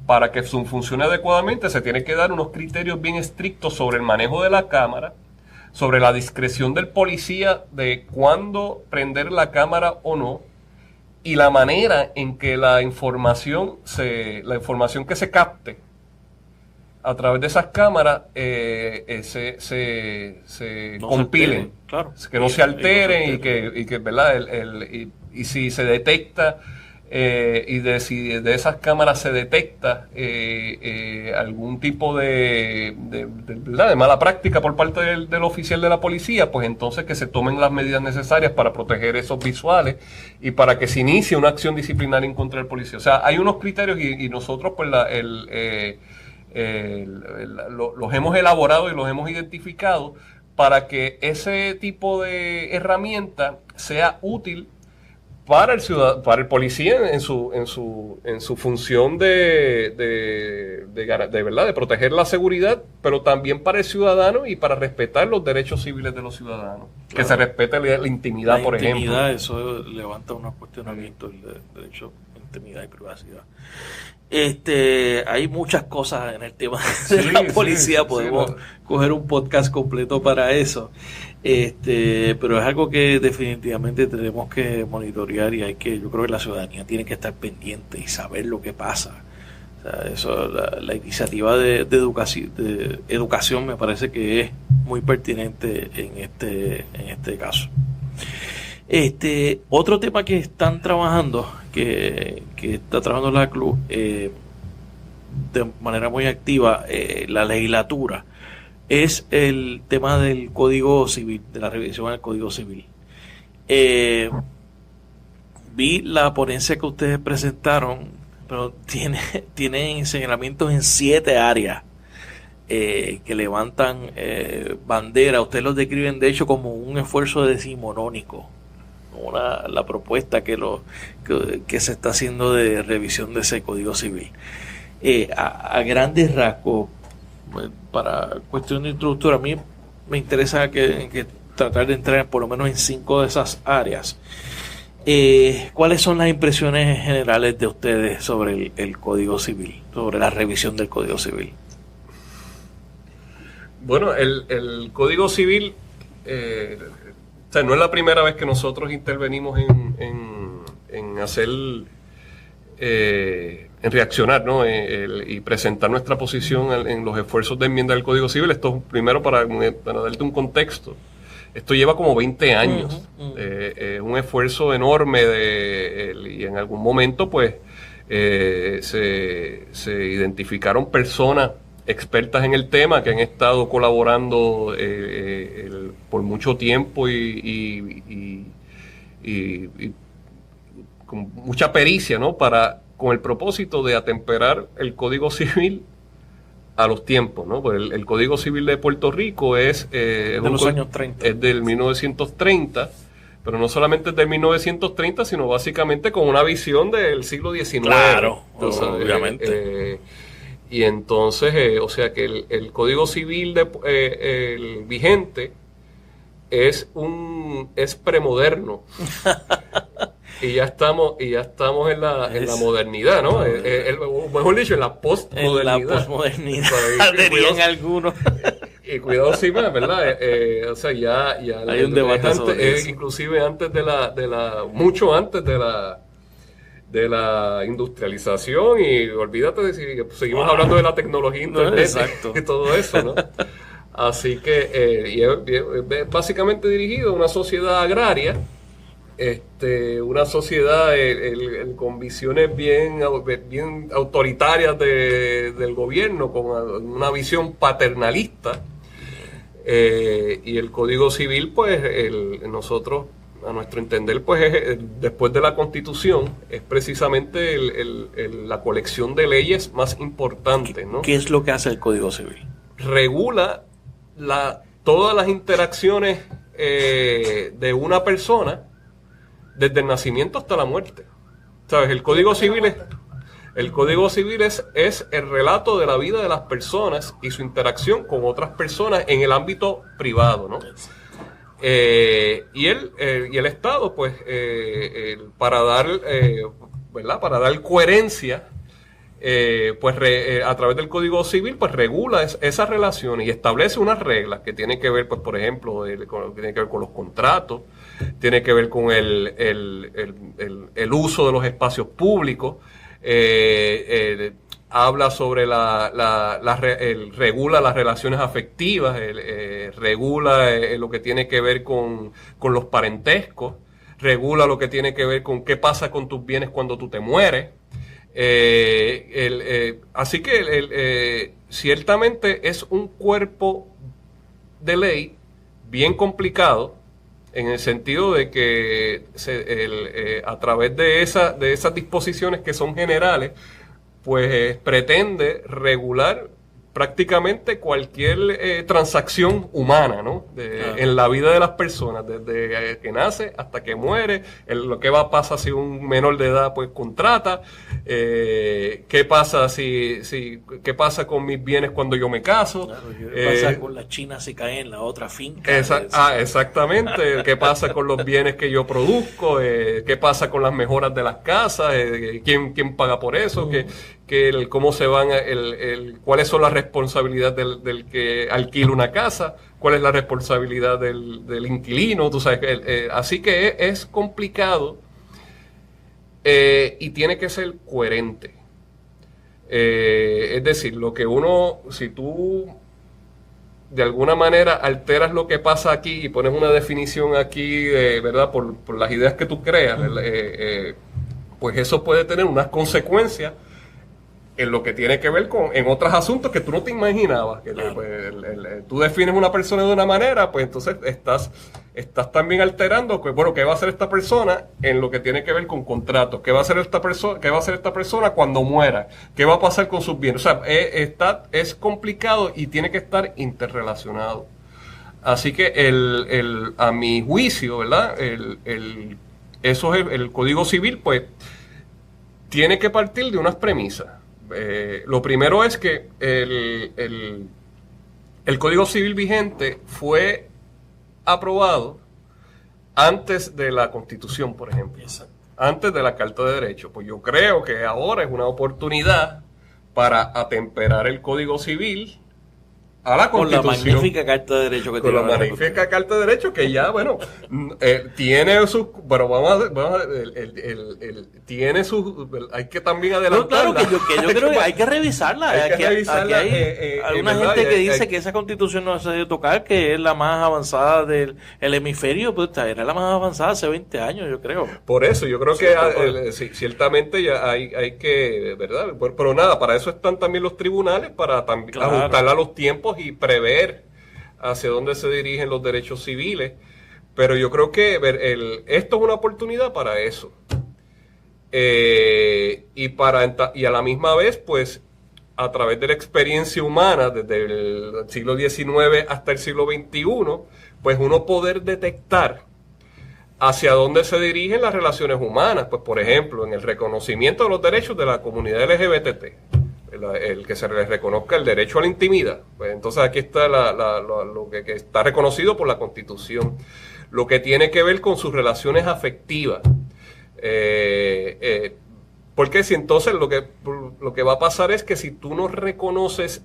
S2: para que funcione adecuadamente, se tiene que dar unos criterios bien estrictos sobre el manejo de la cámara, sobre la discreción del policía de cuándo prender la cámara o no, y la manera en que la información que se capte a través de esas cámaras se
S1: No
S2: compilen,
S1: se alteren, claro.
S2: que no se alteren y que ¿verdad? Y si se detecta si de esas cámaras se detecta algún tipo de mala práctica por parte del oficial de la policía, pues entonces que se tomen las medidas necesarias para proteger esos visuales y para que se inicie una acción disciplinaria en contra del policía. O sea, hay unos criterios y nosotros pues los hemos elaborado y los hemos identificado para que ese tipo de herramienta sea útil para el policía en su función de verdad, de proteger la seguridad, pero también para el ciudadano y para respetar los derechos civiles de los ciudadanos. Claro. Que se respete la intimidad, por ejemplo.
S1: Eso levanta unos cuestionamientos del derecho a intimidad y privacidad. Hay muchas cosas en el tema de la policía, podemos coger un podcast completo para eso. Pero es algo que definitivamente tenemos que monitorear y yo creo que la ciudadanía tiene que estar pendiente y saber lo que pasa. O sea, la iniciativa de educación me parece que es muy pertinente en este caso. Otro tema que están trabajando, que está trabajando la CLUB de manera muy activa, la legislatura, es el tema del Código Civil, de la revisión del Código Civil. Vi la ponencia que ustedes presentaron, pero tiene señalamientos en 7 áreas que levantan bandera. Ustedes los describen de hecho como un esfuerzo decimonónico, la propuesta que se está haciendo de revisión de ese Código Civil. A grandes rasgos, para cuestión de introductoria, a mí me interesa que tratar de entrar por lo menos en 5 de esas áreas. ¿Cuáles son las impresiones generales de ustedes sobre el Código Civil, sobre la revisión del Código Civil?
S2: Bueno, el Código Civil, o sea, no es la primera vez que nosotros intervenimos en hacer, en reaccionar, ¿no? Y presentar nuestra posición en los esfuerzos de enmienda del Código Civil. Esto primero para darte un contexto. Esto lleva como 20 años, un esfuerzo enorme y en algún momento pues se identificaron personas expertas en el tema que han estado colaborando por mucho tiempo y con mucha pericia, ¿no? Con el propósito de atemperar el Código Civil a los tiempos, ¿no? Pues el Código Civil de Puerto Rico es de
S1: los años 30.
S2: Es del 1930, pero no solamente es del 1930, sino básicamente con una visión del siglo XIX.
S1: Claro, obviamente.
S2: Y entonces, o sea que el Código Civil el vigente es premoderno. Y ya estamos en la modernidad, ¿no? Mejor dicho, en la postmodernidad.
S1: En la postmodernidad, dirían algunos.
S2: Y cuidado, sí, ¿verdad? O sea, ya
S1: hay un debate sobre eso.
S2: Inclusive mucho antes de la industrialización, y olvídate de si seguimos hablando de la tecnología, internet, y todo eso, ¿no? Así que es básicamente dirigido a una sociedad agraria, una sociedad con visiones bien autoritarias del gobierno, con una visión paternalista, y el Código Civil, pues nosotros, a nuestro entender, pues después de la Constitución, es precisamente la colección de leyes más importantes, ¿no?
S1: ¿Qué es lo que hace el Código Civil?
S2: Regula todas las interacciones de una persona desde el nacimiento hasta la muerte. ¿Sabes? El Código Civil es el relato de la vida de las personas y su interacción con otras personas en el ámbito privado, ¿no? Y el Estado, pues, para dar coherencia a través del Código Civil, pues regula esas relaciones y establece unas reglas que tienen que ver, pues, por ejemplo, tiene que ver con los contratos, tiene que ver con el uso de los espacios públicos, habla sobre regula las relaciones afectivas, regula lo que tiene que ver con los parentescos, regula lo que tiene que ver con qué pasa con tus bienes cuando tú te mueres. Así que ciertamente es un cuerpo de ley bien complicado, en el sentido de que a través de esas disposiciones que son generales, pues pretende regular prácticamente cualquier transacción humana, ¿no? En la vida de las personas, desde que nace hasta que muere, lo que pasa si un menor de edad pues contrata, qué pasa qué pasa con mis bienes cuando yo me caso,
S1: claro, qué pasa con la China si cae en la otra finca.
S2: Exactamente, qué pasa con los bienes que yo produzco, qué pasa con las mejoras de las casas, quién paga por eso, cómo se van, cuáles son las responsabilidades del que alquila una casa, cuál es la responsabilidad del inquilino, tú sabes, así que es complicado y tiene que ser coherente. Es decir, si tú de alguna manera alteras lo que pasa aquí y pones una definición aquí, ¿verdad? Por las ideas que tú creas, pues eso puede tener unas consecuencias en lo que tiene que ver en otros asuntos que tú no te imaginabas. Tú defines una persona de una manera, pues entonces estás también alterando, pues, bueno, ¿qué va a hacer esta persona en lo que tiene que ver con contratos? ¿Qué va a hacer esta persona cuando muera? ¿Qué va a pasar con sus bienes? O sea, es complicado y tiene que estar interrelacionado. Así que a mi juicio, ¿verdad? Eso es el Código Civil, pues, tiene que partir de unas premisas. Lo primero es que el Código Civil vigente fue aprobado antes de la Constitución, por ejemplo. Exacto. Antes de la Carta de Derechos. Pues yo creo que ahora es una oportunidad para atemperar el Código Civil a la Constitución.
S1: Con la magnífica Carta de Derechos que
S2: tiene. Con la magnífica Carta de Derechos que ya, bueno, tiene sus... Pero vamos a tiene sus... Hay que también adelantarla.
S1: No, claro, que yo creo que hay que revisarla.
S2: Hay que revisarla.
S1: Hay alguna gente que dice que esa Constitución no se debe tocar, que es la más avanzada del hemisferio, pues era la más avanzada hace 20 años, yo creo.
S2: Por eso, yo creo que ciertamente ya hay que... ¿verdad? Pero nada, para eso están también los tribunales, para también ajustarla a los tiempos y prever hacia dónde se dirigen los derechos civiles, pero yo creo que esto es una oportunidad para eso, y a la misma vez, pues, a través de la experiencia humana desde el siglo XIX hasta el siglo XXI, pues uno poder detectar hacia dónde se dirigen las relaciones humanas, pues por ejemplo, en el reconocimiento de los derechos de la comunidad LGBT, el que se les reconozca el derecho a la intimidad. Pues entonces aquí está lo que está reconocido por la Constitución. Lo que tiene que ver con sus relaciones afectivas. Porque si entonces lo que va a pasar es que si tú no reconoces,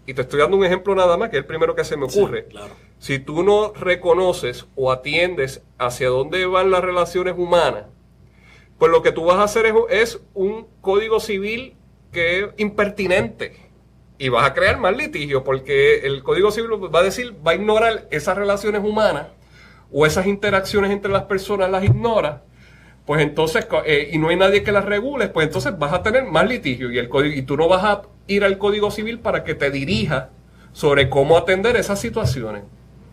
S2: y te estoy dando un ejemplo nada más, que es el primero que se me ocurre. Sí, claro. Si tú no reconoces o atiendes hacia dónde van las relaciones humanas, pues lo que tú vas a hacer es un código civil que es impertinente y vas a crear más litigio, porque el Código Civil va a ignorar esas relaciones humanas o esas interacciones entre las personas, las ignora, pues entonces, y no hay nadie que las regule, pues entonces vas a tener más litigio y tú no vas a ir al Código Civil para que te dirija sobre cómo atender esas situaciones.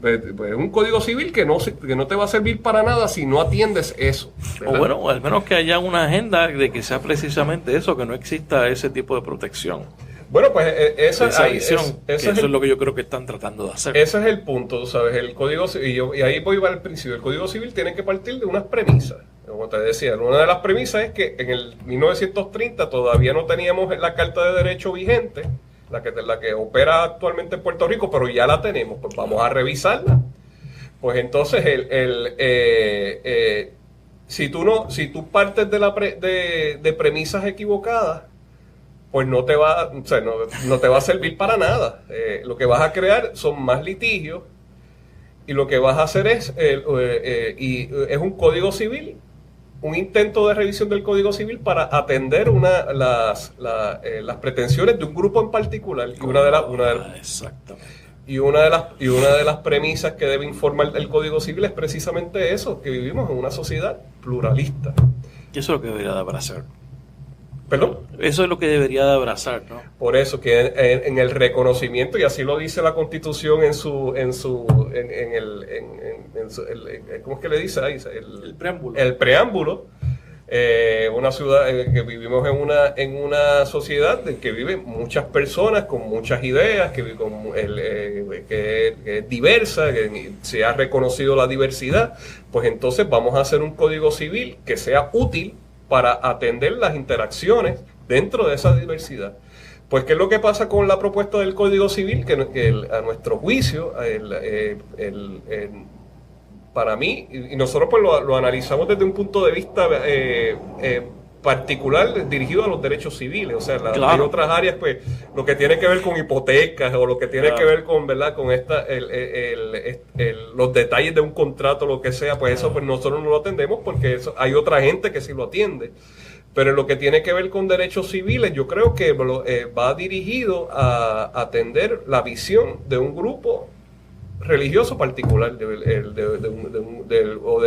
S2: Pues un Código Civil que no te va a servir para nada si no atiendes eso, ¿verdad?
S1: O bueno, al menos que haya una agenda de que sea precisamente eso, que no exista ese tipo de protección.
S2: Bueno, pues eso
S1: es lo que yo creo que están tratando de hacer.
S2: Ese es el punto, ¿sabes? El Código Civil, y ahí voy al principio, el Código Civil tiene que partir de unas premisas. Como te decía, una de las premisas es que en el 1930 todavía no teníamos la Carta de Derecho vigente, la que opera actualmente en Puerto Rico, pero ya la tenemos, pues vamos a revisarla. Pues entonces, si tú partes de premisas equivocadas, pues no te va, o sea, no te va a servir para nada. Lo que vas a crear son más litigios y lo que vas a hacer es un código civil, un intento de revisión del Código Civil para atender las pretensiones de un grupo en particular. Y una de las premisas que debe informar el Código Civil es precisamente eso, que vivimos en una sociedad pluralista.
S1: Y eso es lo que debería de abrazar.
S2: ¿Perdón?
S1: Eso es lo que debería de abrazar, ¿no?
S2: Por eso que en el reconocimiento, y así lo dice la Constitución ¿cómo es que le dice ahí?
S1: El preámbulo.
S2: El preámbulo. Una ciudad que vivimos en una sociedad en que viven muchas personas con muchas ideas, que es diversa, que se ha reconocido la diversidad, pues entonces vamos a hacer un código civil que sea útil para atender las interacciones dentro de esa diversidad. Pues, ¿qué es lo que pasa con la propuesta del Código Civil? Que a nuestro juicio, para mí, y nosotros pues lo analizamos desde un punto de vista particular dirigido a los derechos civiles, o sea,
S1: claro.
S2: Hay otras áreas, pues, lo que tiene que ver con hipotecas o lo que tiene que ver con, ¿verdad?, con los detalles de un contrato, lo que sea, pues eso pues nosotros no lo atendemos porque eso, hay otra gente que sí lo atiende. Pero en lo que tiene que ver con derechos civiles, yo creo que va dirigido a atender la visión de un grupo religioso particular, o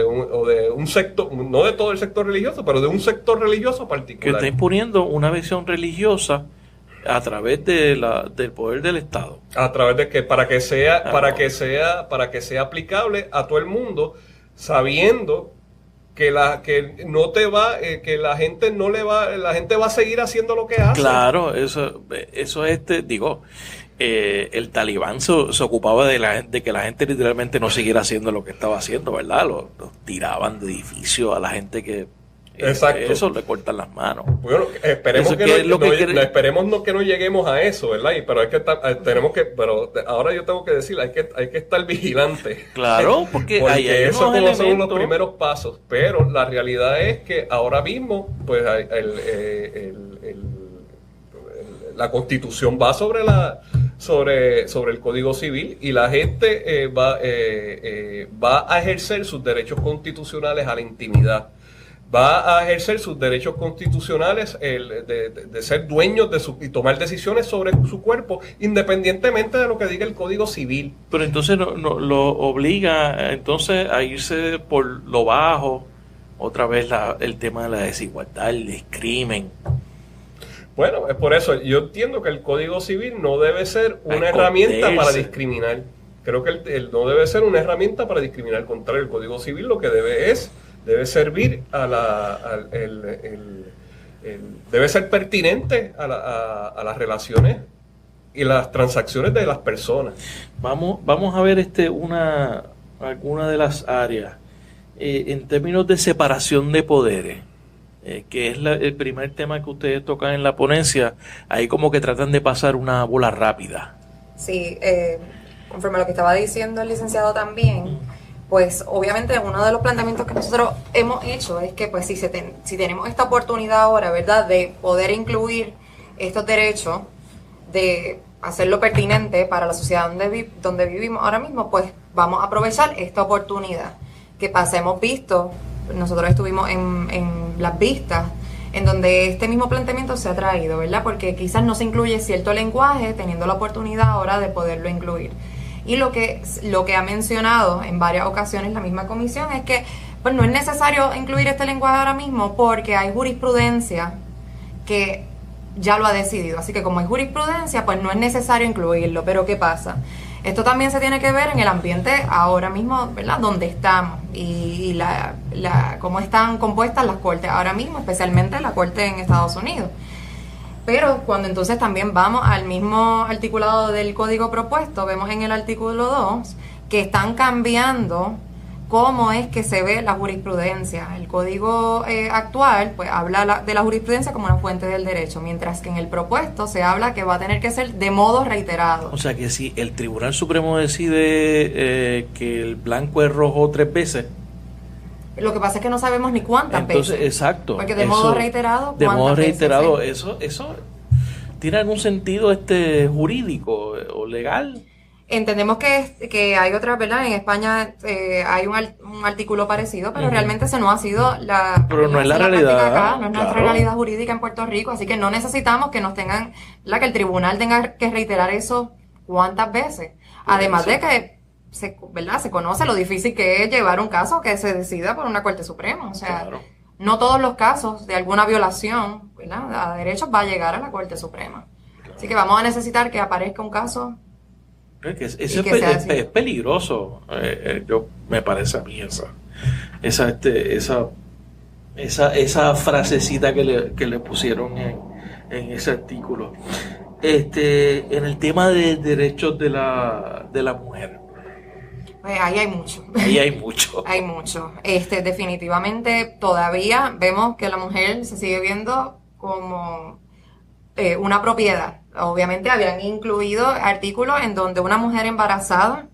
S2: de un sector, no de todo el sector religioso, pero de un sector religioso particular.
S1: Que está imponiendo una visión religiosa a través del poder del Estado.
S2: A través de para que sea aplicable a todo el mundo, sabiendo que la gente va a seguir haciendo lo que hace.
S1: Claro, eso el talibán se ocupaba de que la gente literalmente no siguiera haciendo lo que estaba haciendo, ¿verdad? Los tiraban de edificios a la gente que
S2: exacto.
S1: Eso le cortan las manos.
S2: Bueno, esperemos que no lleguemos a eso, ¿verdad? Pero ahora yo tengo que decir, hay que estar vigilante.
S1: Claro, porque
S2: eso como son los primeros pasos, pero la realidad es que ahora mismo, pues la Constitución va sobre el Código Civil y la gente va a ejercer sus derechos constitucionales a la intimidad. Va a ejercer sus derechos constitucionales de ser dueños y tomar decisiones sobre su cuerpo, independientemente de lo que diga el Código Civil.
S1: Pero entonces lo obliga entonces a irse por lo bajo, otra vez el tema de la desigualdad, el discrimen.
S2: Bueno, es por eso yo entiendo que el Código Civil no debe ser una herramienta para discriminar. Creo que no debe ser una herramienta para discriminar. Al contrario, el Código Civil lo que debe servir debe ser pertinente a las relaciones y las transacciones de las personas.
S1: Vamos a ver alguna de las áreas en términos de separación de poderes, que es el primer tema que ustedes tocan en la ponencia. Ahí como que tratan de pasar una bola rápida.
S3: Sí, conforme a lo que estaba diciendo el licenciado también, pues obviamente uno de los planteamientos que nosotros hemos hecho es que pues si tenemos esta oportunidad ahora, ¿verdad?, de poder incluir estos derechos, de hacerlo pertinente para la sociedad donde vivimos ahora mismo, pues vamos a aprovechar esta oportunidad. ¿Qué pasa? Hemos visto, nosotros estuvimos en las vistas, en donde este mismo planteamiento se ha traído, ¿verdad?, porque quizás no se incluye cierto lenguaje, teniendo la oportunidad ahora de poderlo incluir. Y lo que ha mencionado en varias ocasiones la misma comisión es que pues no es necesario incluir este lenguaje ahora mismo porque hay jurisprudencia que ya lo ha decidido. Así que como hay jurisprudencia, pues no es necesario incluirlo. Pero ¿qué pasa? Esto también se tiene que ver en el ambiente ahora mismo, ¿verdad?, donde estamos y cómo están compuestas las cortes ahora mismo, especialmente la corte en Estados Unidos. Pero cuando entonces también vamos al mismo articulado del código propuesto, vemos en el artículo 2 que están cambiando cómo es que se ve la jurisprudencia. El código actual pues habla de la jurisprudencia como una fuente del derecho, mientras que en el propuesto se habla que va a tener que ser de modo reiterado.
S1: O sea que si el Tribunal Supremo decide que el blanco es rojo 3 veces...
S3: Lo que pasa es que no sabemos ni cuántas veces.
S1: Exacto.
S3: Porque de modo reiterado,
S1: de modo reiterado,
S3: veces,
S1: eso ¿tiene algún sentido jurídico o legal?
S3: Entendemos que hay otras, ¿verdad? En España hay un artículo parecido, pero realmente ese no ha sido
S1: pero no es la realidad
S3: acá, no es nuestra realidad jurídica en Puerto Rico, así que no necesitamos que nos tengan, que el tribunal tenga que reiterar eso cuántas veces. Además de que ¿verdad? Se conoce lo difícil que es llevar un caso que se decida por una Corte Suprema, o sea,
S1: Claro.
S3: no todos los casos de alguna violación, ¿verdad?, a derechos va a llegar a la Corte Suprema. Así que vamos a necesitar que aparezca un caso.
S1: Eso es peligroso. Me parece a mí esa frasecita que le pusieron en ese artículo. En el tema de derechos de la mujer.
S3: Pues ahí hay mucho.
S1: Ahí hay mucho.
S3: Hay mucho. Definitivamente todavía vemos que la mujer se sigue viendo como una propiedad. Obviamente habían incluido artículos en donde una mujer embarazada,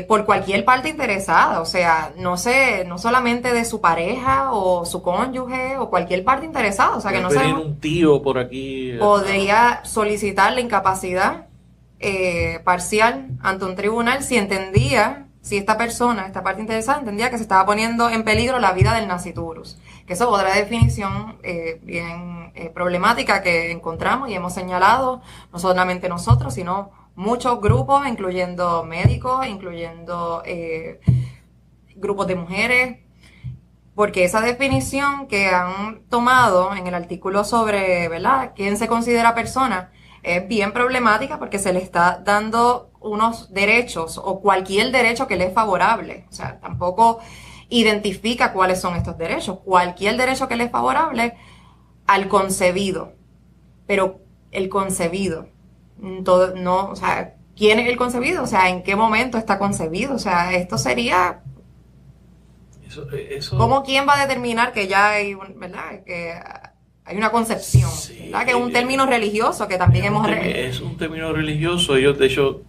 S3: por cualquier parte interesada, o sea, no solamente de su pareja o su cónyuge o cualquier parte interesada, o sea, que no
S1: venir un tío por aquí.
S3: Podría solicitar la incapacidad parcial ante un tribunal si esta persona, esta parte interesada, entendía que se estaba poniendo en peligro la vida del nasciturus. Que eso es otra definición bien problemática que encontramos y hemos señalado, no solamente nosotros, sino muchos grupos, incluyendo médicos, incluyendo grupos de mujeres, porque esa definición que han tomado en el artículo sobre, ¿verdad?, quién se considera persona, es bien problemática porque se le está dando unos derechos o cualquier derecho que le es favorable. O sea, tampoco identifica cuáles son estos derechos. Cualquier derecho que le es favorable al concebido. Pero el concebido, o sea, ¿quién es el concebido? O sea, ¿en qué momento está concebido? O sea, esto sería... ¿Cómo quién va a determinar que ya hay, ¿verdad?, que hay una concepción?
S1: Sí,
S3: ¿verdad? Que es un término religioso que también
S1: es un término religioso. Ellos, de hecho,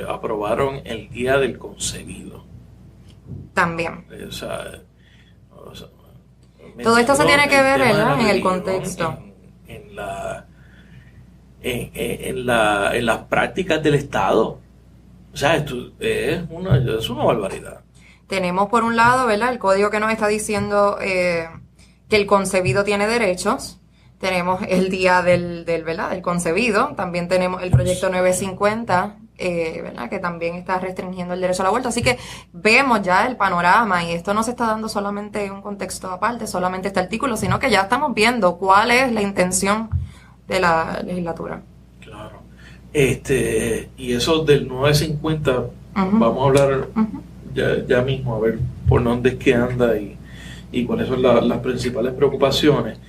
S1: aprobaron el Día del Concebido.
S3: También.
S1: O sea,
S3: todo esto se tiene que ver, ¿verdad?, en el contexto.
S1: En las prácticas del Estado. O sea, esto es una barbaridad.
S3: Tenemos por un lado, ¿verdad?, el código que nos está diciendo que el concebido tiene derechos. Tenemos el día ¿verdad?, del concebido. También tenemos el proyecto 950, ¿verdad?, que también está restringiendo el derecho al aborto. Así que vemos ya el panorama, y esto no se está dando solamente en un contexto aparte, solamente este artículo, sino que ya estamos viendo cuál es la intención de la legislatura.
S1: Claro. Y eso del 950, vamos a hablar ya mismo, a ver por dónde es que anda y cuáles son las principales preocupaciones.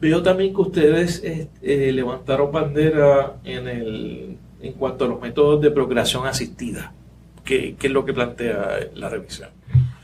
S1: Veo también que ustedes levantaron bandera en cuanto a los métodos de procreación asistida. ¿Qué es lo que plantea la revisión?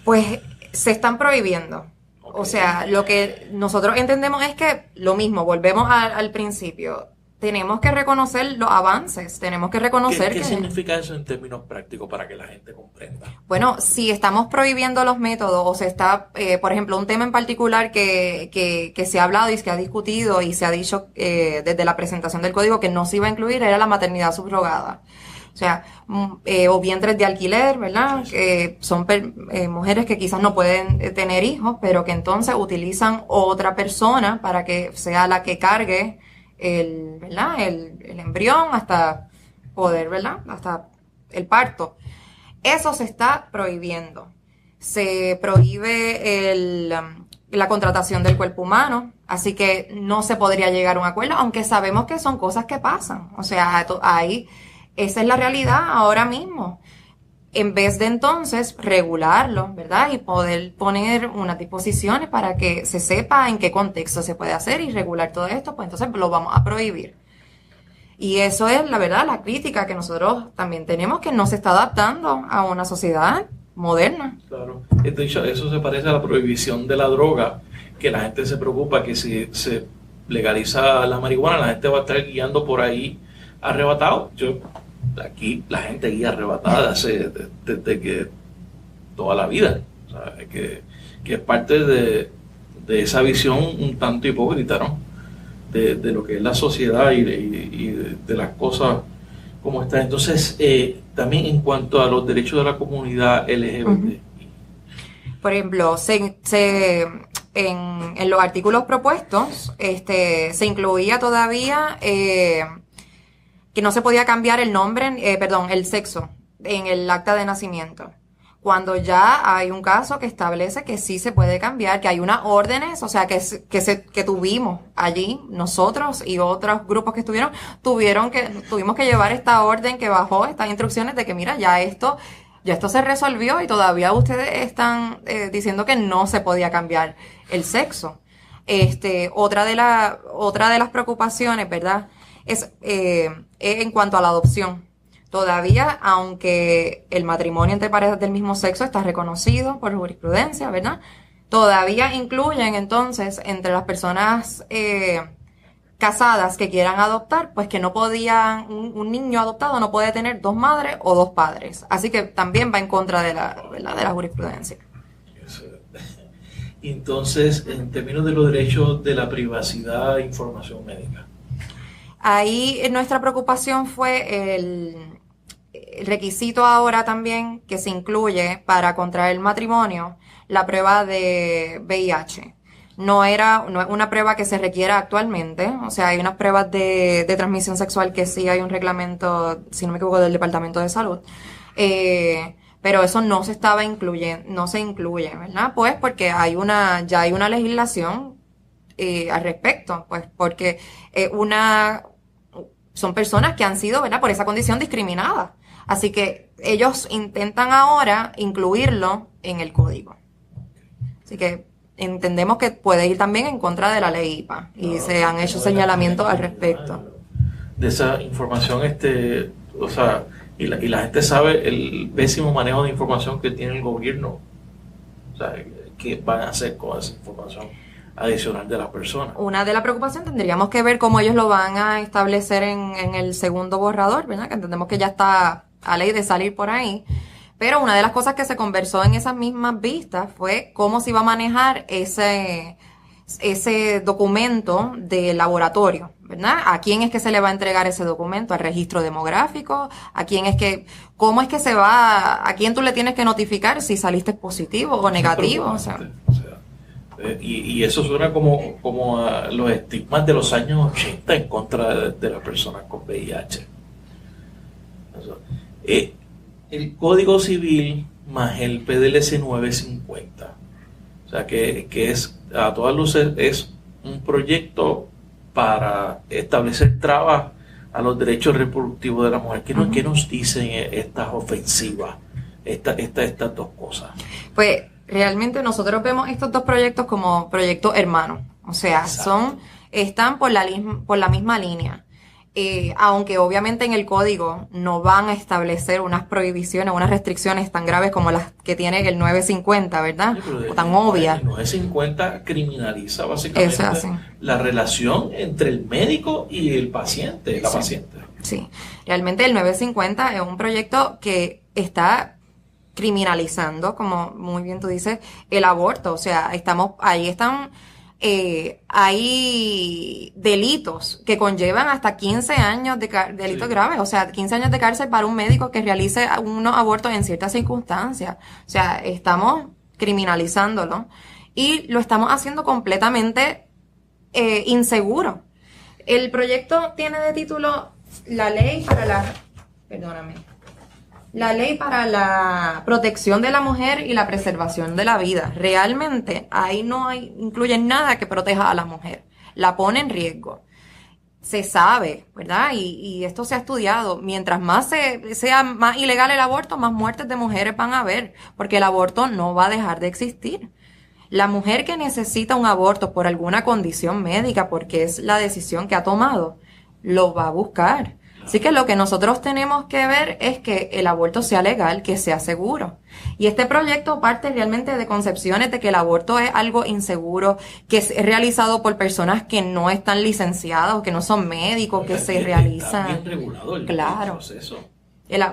S3: Pues se están prohibiendo. Okay. O sea, lo que nosotros entendemos es que lo mismo, volvemos al principio. Tenemos que reconocer los avances, tenemos que reconocer
S1: ¿Qué significa eso en términos prácticos para que la gente comprenda?
S3: Bueno, si estamos prohibiendo los métodos o se está, por ejemplo, un tema en particular que se ha hablado y se ha discutido y se ha dicho desde la presentación del código que no se iba a incluir, era la maternidad subrogada. O sea, o vientres de alquiler, ¿verdad? Sí. Que son mujeres que quizás no pueden tener hijos, pero que entonces utilizan otra persona para que sea la que cargue ¿verdad?, el embrión hasta poder, ¿verdad?, hasta el parto. Eso se está prohibiendo. Se prohíbe la contratación del cuerpo humano, así que no se podría llegar a un acuerdo, aunque sabemos que son cosas que pasan. O sea, ahí, esa es la realidad ahora mismo. En vez de entonces regularlo, ¿verdad?, y poder poner unas disposiciones para que se sepa en qué contexto se puede hacer y regular todo esto, pues entonces lo vamos a prohibir. Y eso es, la verdad, la crítica que nosotros también tenemos, que no se está adaptando a una sociedad moderna.
S1: Claro. De hecho, eso se parece a la prohibición de la droga, que la gente se preocupa que si se legaliza la marihuana, la gente va a estar guiando por ahí arrebatado. Aquí la gente guía arrebatada desde que toda la vida, o sea, que es parte de de esa visión un tanto hipócrita, ¿no? De lo que es la sociedad y de las cosas como están. Entonces, también en cuanto a los derechos de la comunidad LGBT.
S3: Por ejemplo, en los artículos propuestos se incluía todavía que no se podía cambiar el nombre, el sexo en el acta de nacimiento. Cuando ya hay un caso que establece que sí se puede cambiar, que hay unas órdenes, o sea, que tuvimos allí, nosotros y otros grupos que estuvieron, tuvimos que llevar esta orden que bajó, estas instrucciones de que mira, ya esto se resolvió y todavía ustedes están diciendo que no se podía cambiar el sexo. Otra de las preocupaciones, ¿verdad? Es en cuanto a la adopción. Todavía, aunque el matrimonio entre parejas del mismo sexo está reconocido por jurisprudencia, ¿verdad? Todavía incluyen entonces entre las personas casadas que quieran adoptar, pues que no podían, un niño adoptado no puede tener dos madres o dos padres. Así que también va en contra de la jurisprudencia.
S1: Entonces, en términos de los derechos de la privacidad e información médica.
S3: Ahí nuestra preocupación fue el requisito ahora también que se incluye para contraer el matrimonio, la prueba de VIH. No es una prueba que se requiera actualmente, o sea, hay unas pruebas de transmisión sexual que sí hay un reglamento, si no me equivoco, del Departamento de Salud, pero eso no se incluye, ¿verdad? Pues porque ya hay una legislación al respecto, pues porque son personas que han sido, ¿verdad?, por esa condición discriminadas. Así que ellos intentan ahora incluirlo en el código. Así que entendemos que puede ir también en contra de la ley IPA y se han hecho señalamientos al respecto.
S1: De esa información, o sea, y la gente sabe el pésimo manejo de información que tiene el gobierno. O sea, ¿qué van a hacer con esa información adicional de las personas?
S3: Una de las preocupaciones tendríamos que ver cómo ellos lo van a establecer en el segundo borrador, ¿verdad? Que entendemos que ya está a ley de salir por ahí. Pero una de las cosas que se conversó en esas mismas vistas fue cómo se iba a manejar ese documento de laboratorio, ¿verdad? ¿A quién es que se le va a entregar ese documento? ¿Al registro demográfico? ¿Cómo es que a quién tú le tienes que notificar si saliste positivo o negativo?
S1: Y eso suena como a los estigmas de los años 80 en contra de las personas con VIH. El Código Civil más el PDLC 950, o sea que es, a todas luces, es un proyecto para establecer trabas a los derechos reproductivos de la mujer. ¿Qué nos dicen estas ofensivas, estas dos cosas?
S3: Pues realmente nosotros vemos estos dos proyectos como proyectos hermanos, o sea, están por la misma línea. Aunque obviamente en el código no van a establecer unas prohibiciones, unas restricciones tan graves como las que tiene el 950, ¿verdad? O tan obvias.
S1: El 950 criminaliza básicamente la relación entre el médico y el paciente, la paciente. Sí,
S3: realmente el 950 es un proyecto que está criminalizando, como muy bien tú dices, el aborto. O sea, hay delitos que conllevan hasta 15 años de delitos graves, o sea, 15 años de cárcel para un médico que realice unos abortos en ciertas circunstancias. O sea, estamos criminalizándolo y lo estamos haciendo completamente inseguro. El proyecto tiene de título la ley para la protección de la mujer y la preservación de la vida. Realmente ahí no incluye nada que proteja a la mujer, la pone en riesgo. Se sabe, ¿verdad? Y esto se ha estudiado. Mientras más sea más ilegal el aborto, más muertes de mujeres van a haber, porque el aborto no va a dejar de existir. La mujer que necesita un aborto por alguna condición médica, porque es la decisión que ha tomado, lo va a buscar. Así que lo que nosotros tenemos que ver es que el aborto sea legal, que sea seguro. Y este proyecto parte realmente de concepciones de que el aborto es algo inseguro, que es realizado por personas que no están licenciadas o que no son médicos, que se realizan.
S1: Está bien regulado el proceso.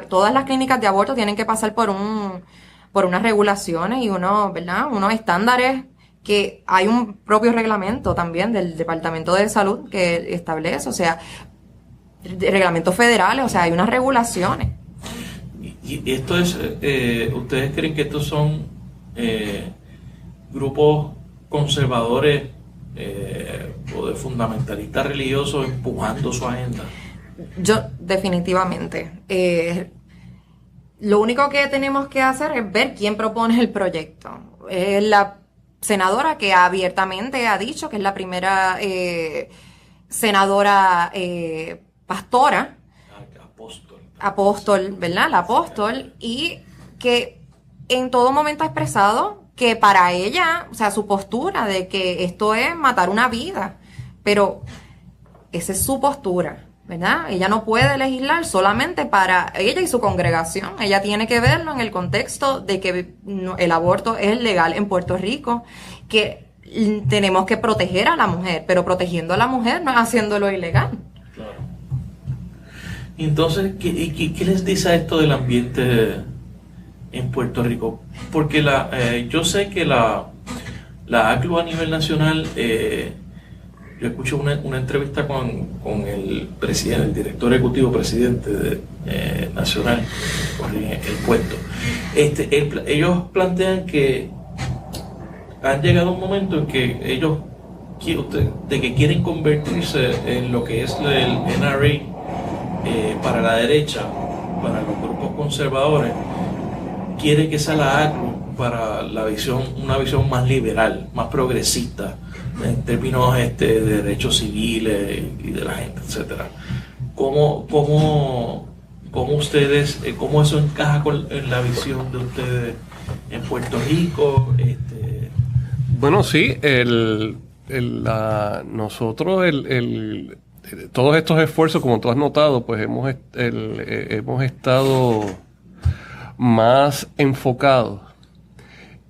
S3: Todas las clínicas de aborto tienen que pasar por unas regulaciones y unos estándares que hay un propio reglamento también del Departamento de Salud que establece, o sea, reglamentos federales, o sea, hay unas regulaciones.
S1: Y esto es, ¿ustedes creen que estos son grupos conservadores o de fundamentalistas religiosos empujando su agenda?
S3: Yo, definitivamente. Lo único que tenemos que hacer es ver quién propone el proyecto. La senadora que abiertamente ha dicho que es la primera senadora pastora, apóstol, ¿verdad? La apóstol, y que en todo momento ha expresado que para ella, o sea, su postura de que esto es matar una vida, pero esa es su postura, ¿verdad? Ella no puede legislar solamente para ella y su congregación. Ella tiene que verlo en el contexto de que el aborto es legal en Puerto Rico, que tenemos que proteger a la mujer, pero protegiendo a la mujer no es haciéndolo ilegal.
S1: Claro. Entonces, ¿qué les dice esto del ambiente en Puerto Rico? Porque yo sé que la ACLU a nivel nacional, yo escuché una entrevista con el presidente, el director ejecutivo presidente nacional, por el puesto. Ellos plantean que han llegado a un momento en que ellos quieren convertirse en lo que es el NRA para la derecha, para los grupos conservadores. Quiere que sea la ACLU para una visión más liberal, más progresista en términos de derechos civiles y de la gente, etcétera. ¿Cómo eso encaja en la visión de ustedes en Puerto Rico?
S2: Bueno, sí, nosotros todos estos esfuerzos, como tú has notado, pues hemos estado más enfocados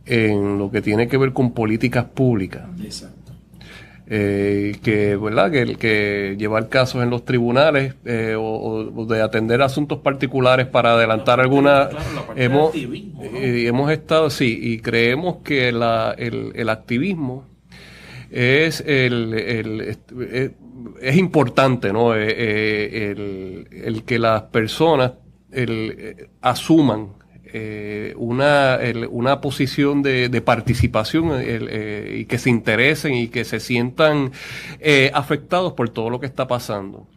S2: en lo que tiene que ver con políticas públicas.
S1: Exacto.
S2: ¿Verdad? Que llevar casos en los tribunales o de atender asuntos particulares para adelantar alguna.
S1: Claro,
S2: hemos estado, sí, y creemos que el activismo es importante, ¿no? El que las personas asuman una posición de participación y que se interesen y que se sientan afectados por todo lo que está pasando.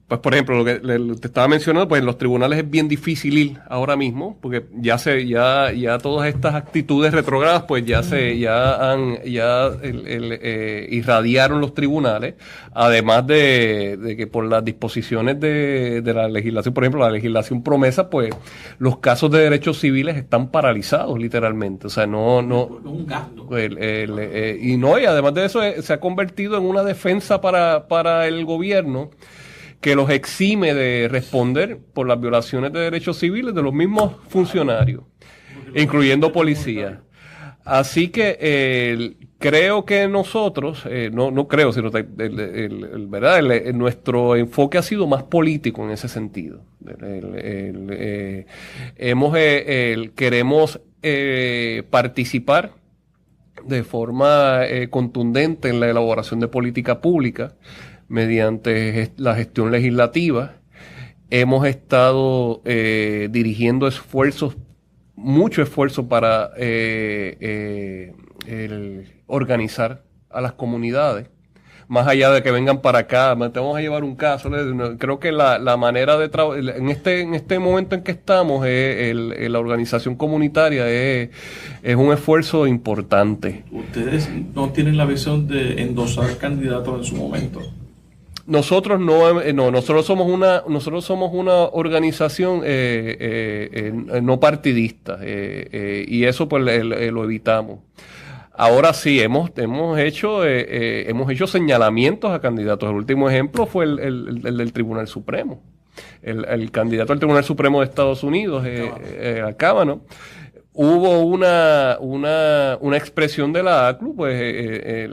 S2: Pues por ejemplo, lo que te estaba mencionando, pues en los tribunales es bien difícil ir ahora mismo, porque ya todas estas actitudes retrógradas, pues irradiaron los tribunales, además de que por las disposiciones de la legislación, por ejemplo, la legislación promesa, pues los casos de derechos civiles están paralizados literalmente, o sea, no
S1: un gasto.
S2: Y además de eso se ha convertido en una defensa para el gobierno que los exime de responder por las violaciones de derechos civiles de los mismos funcionarios, incluyendo policías. Así que creo que nosotros, no creo, sino ¿verdad? Nuestro enfoque ha sido más político en ese sentido. Queremos participar de forma contundente en la elaboración de política pública mediante la gestión legislativa. Hemos estado dirigiendo mucho esfuerzo para organizar a las comunidades, más allá de que vengan para acá, te vamos a llevar un caso. Creo que la manera de trabajar, en este momento en que estamos, la organización comunitaria es un esfuerzo importante.
S1: ¿Ustedes no tienen la visión de endosar candidatos en su momento?
S2: Nosotros nosotros somos una organización no partidista, y eso pues lo evitamos. Ahora sí, hemos hecho señalamientos a candidatos. El último ejemplo fue el del Tribunal Supremo. El candidato al Tribunal Supremo de Estados Unidos, Kavanaugh, hubo una expresión de la ACLU, pues,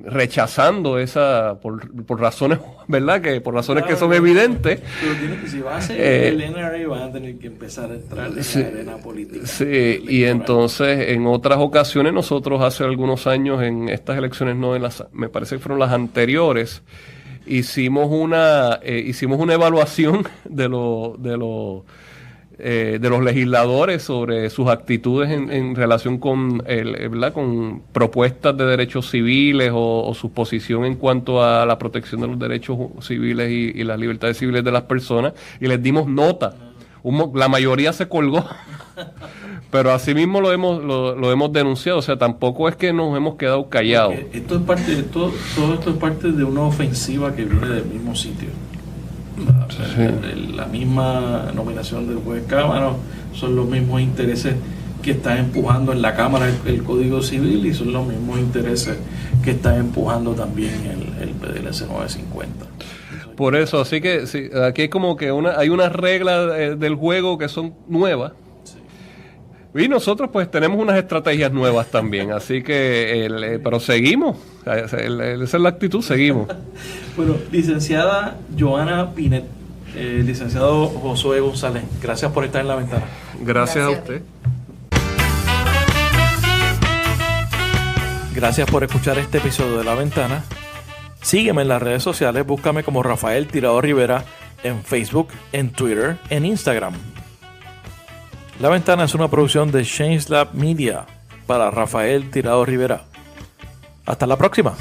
S2: rechazando esa, por razones, ¿verdad? Que por razones que son evidentes.
S1: Pero si va a ser el NRA, van a tener que empezar a entrar en la arena política.
S2: Sí, y entonces en otras ocasiones nosotros hace algunos años en estas elecciones, no en las, me parece que fueron las anteriores, hicimos una evaluación de los legisladores sobre sus actitudes en relación con ¿verdad? Con propuestas de derechos civiles o su posición en cuanto a la protección de los derechos civiles y las libertades civiles de las personas, y les dimos nota. La mayoría se colgó, pero así mismo lo hemos denunciado. O sea, tampoco es que nos hemos quedado callados.
S1: Esto es parte todo esto es parte de una ofensiva que viene del mismo sitio. La misma nominación del juez Cámara, son los mismos intereses que están empujando en la Cámara el Código Civil, y son los mismos intereses que están empujando también el PDLC 950.
S2: Por eso, así que sí, aquí hay como que hay unas reglas del juego que son nuevas. Y nosotros pues tenemos unas estrategias nuevas también, así que pero seguimos, esa es la actitud, seguimos.
S1: Bueno, licenciada Johanna Pinet, licenciado Josué González, gracias por estar en La Ventana.
S2: Gracias a usted.
S1: Gracias por escuchar este episodio de La Ventana. Sígueme en las redes sociales, búscame como Rafael Tirado Rivera en Facebook, en Twitter, en Instagram. La Ventana es una producción de Change Lab Media para Rafael Tirado Rivera. Hasta la próxima.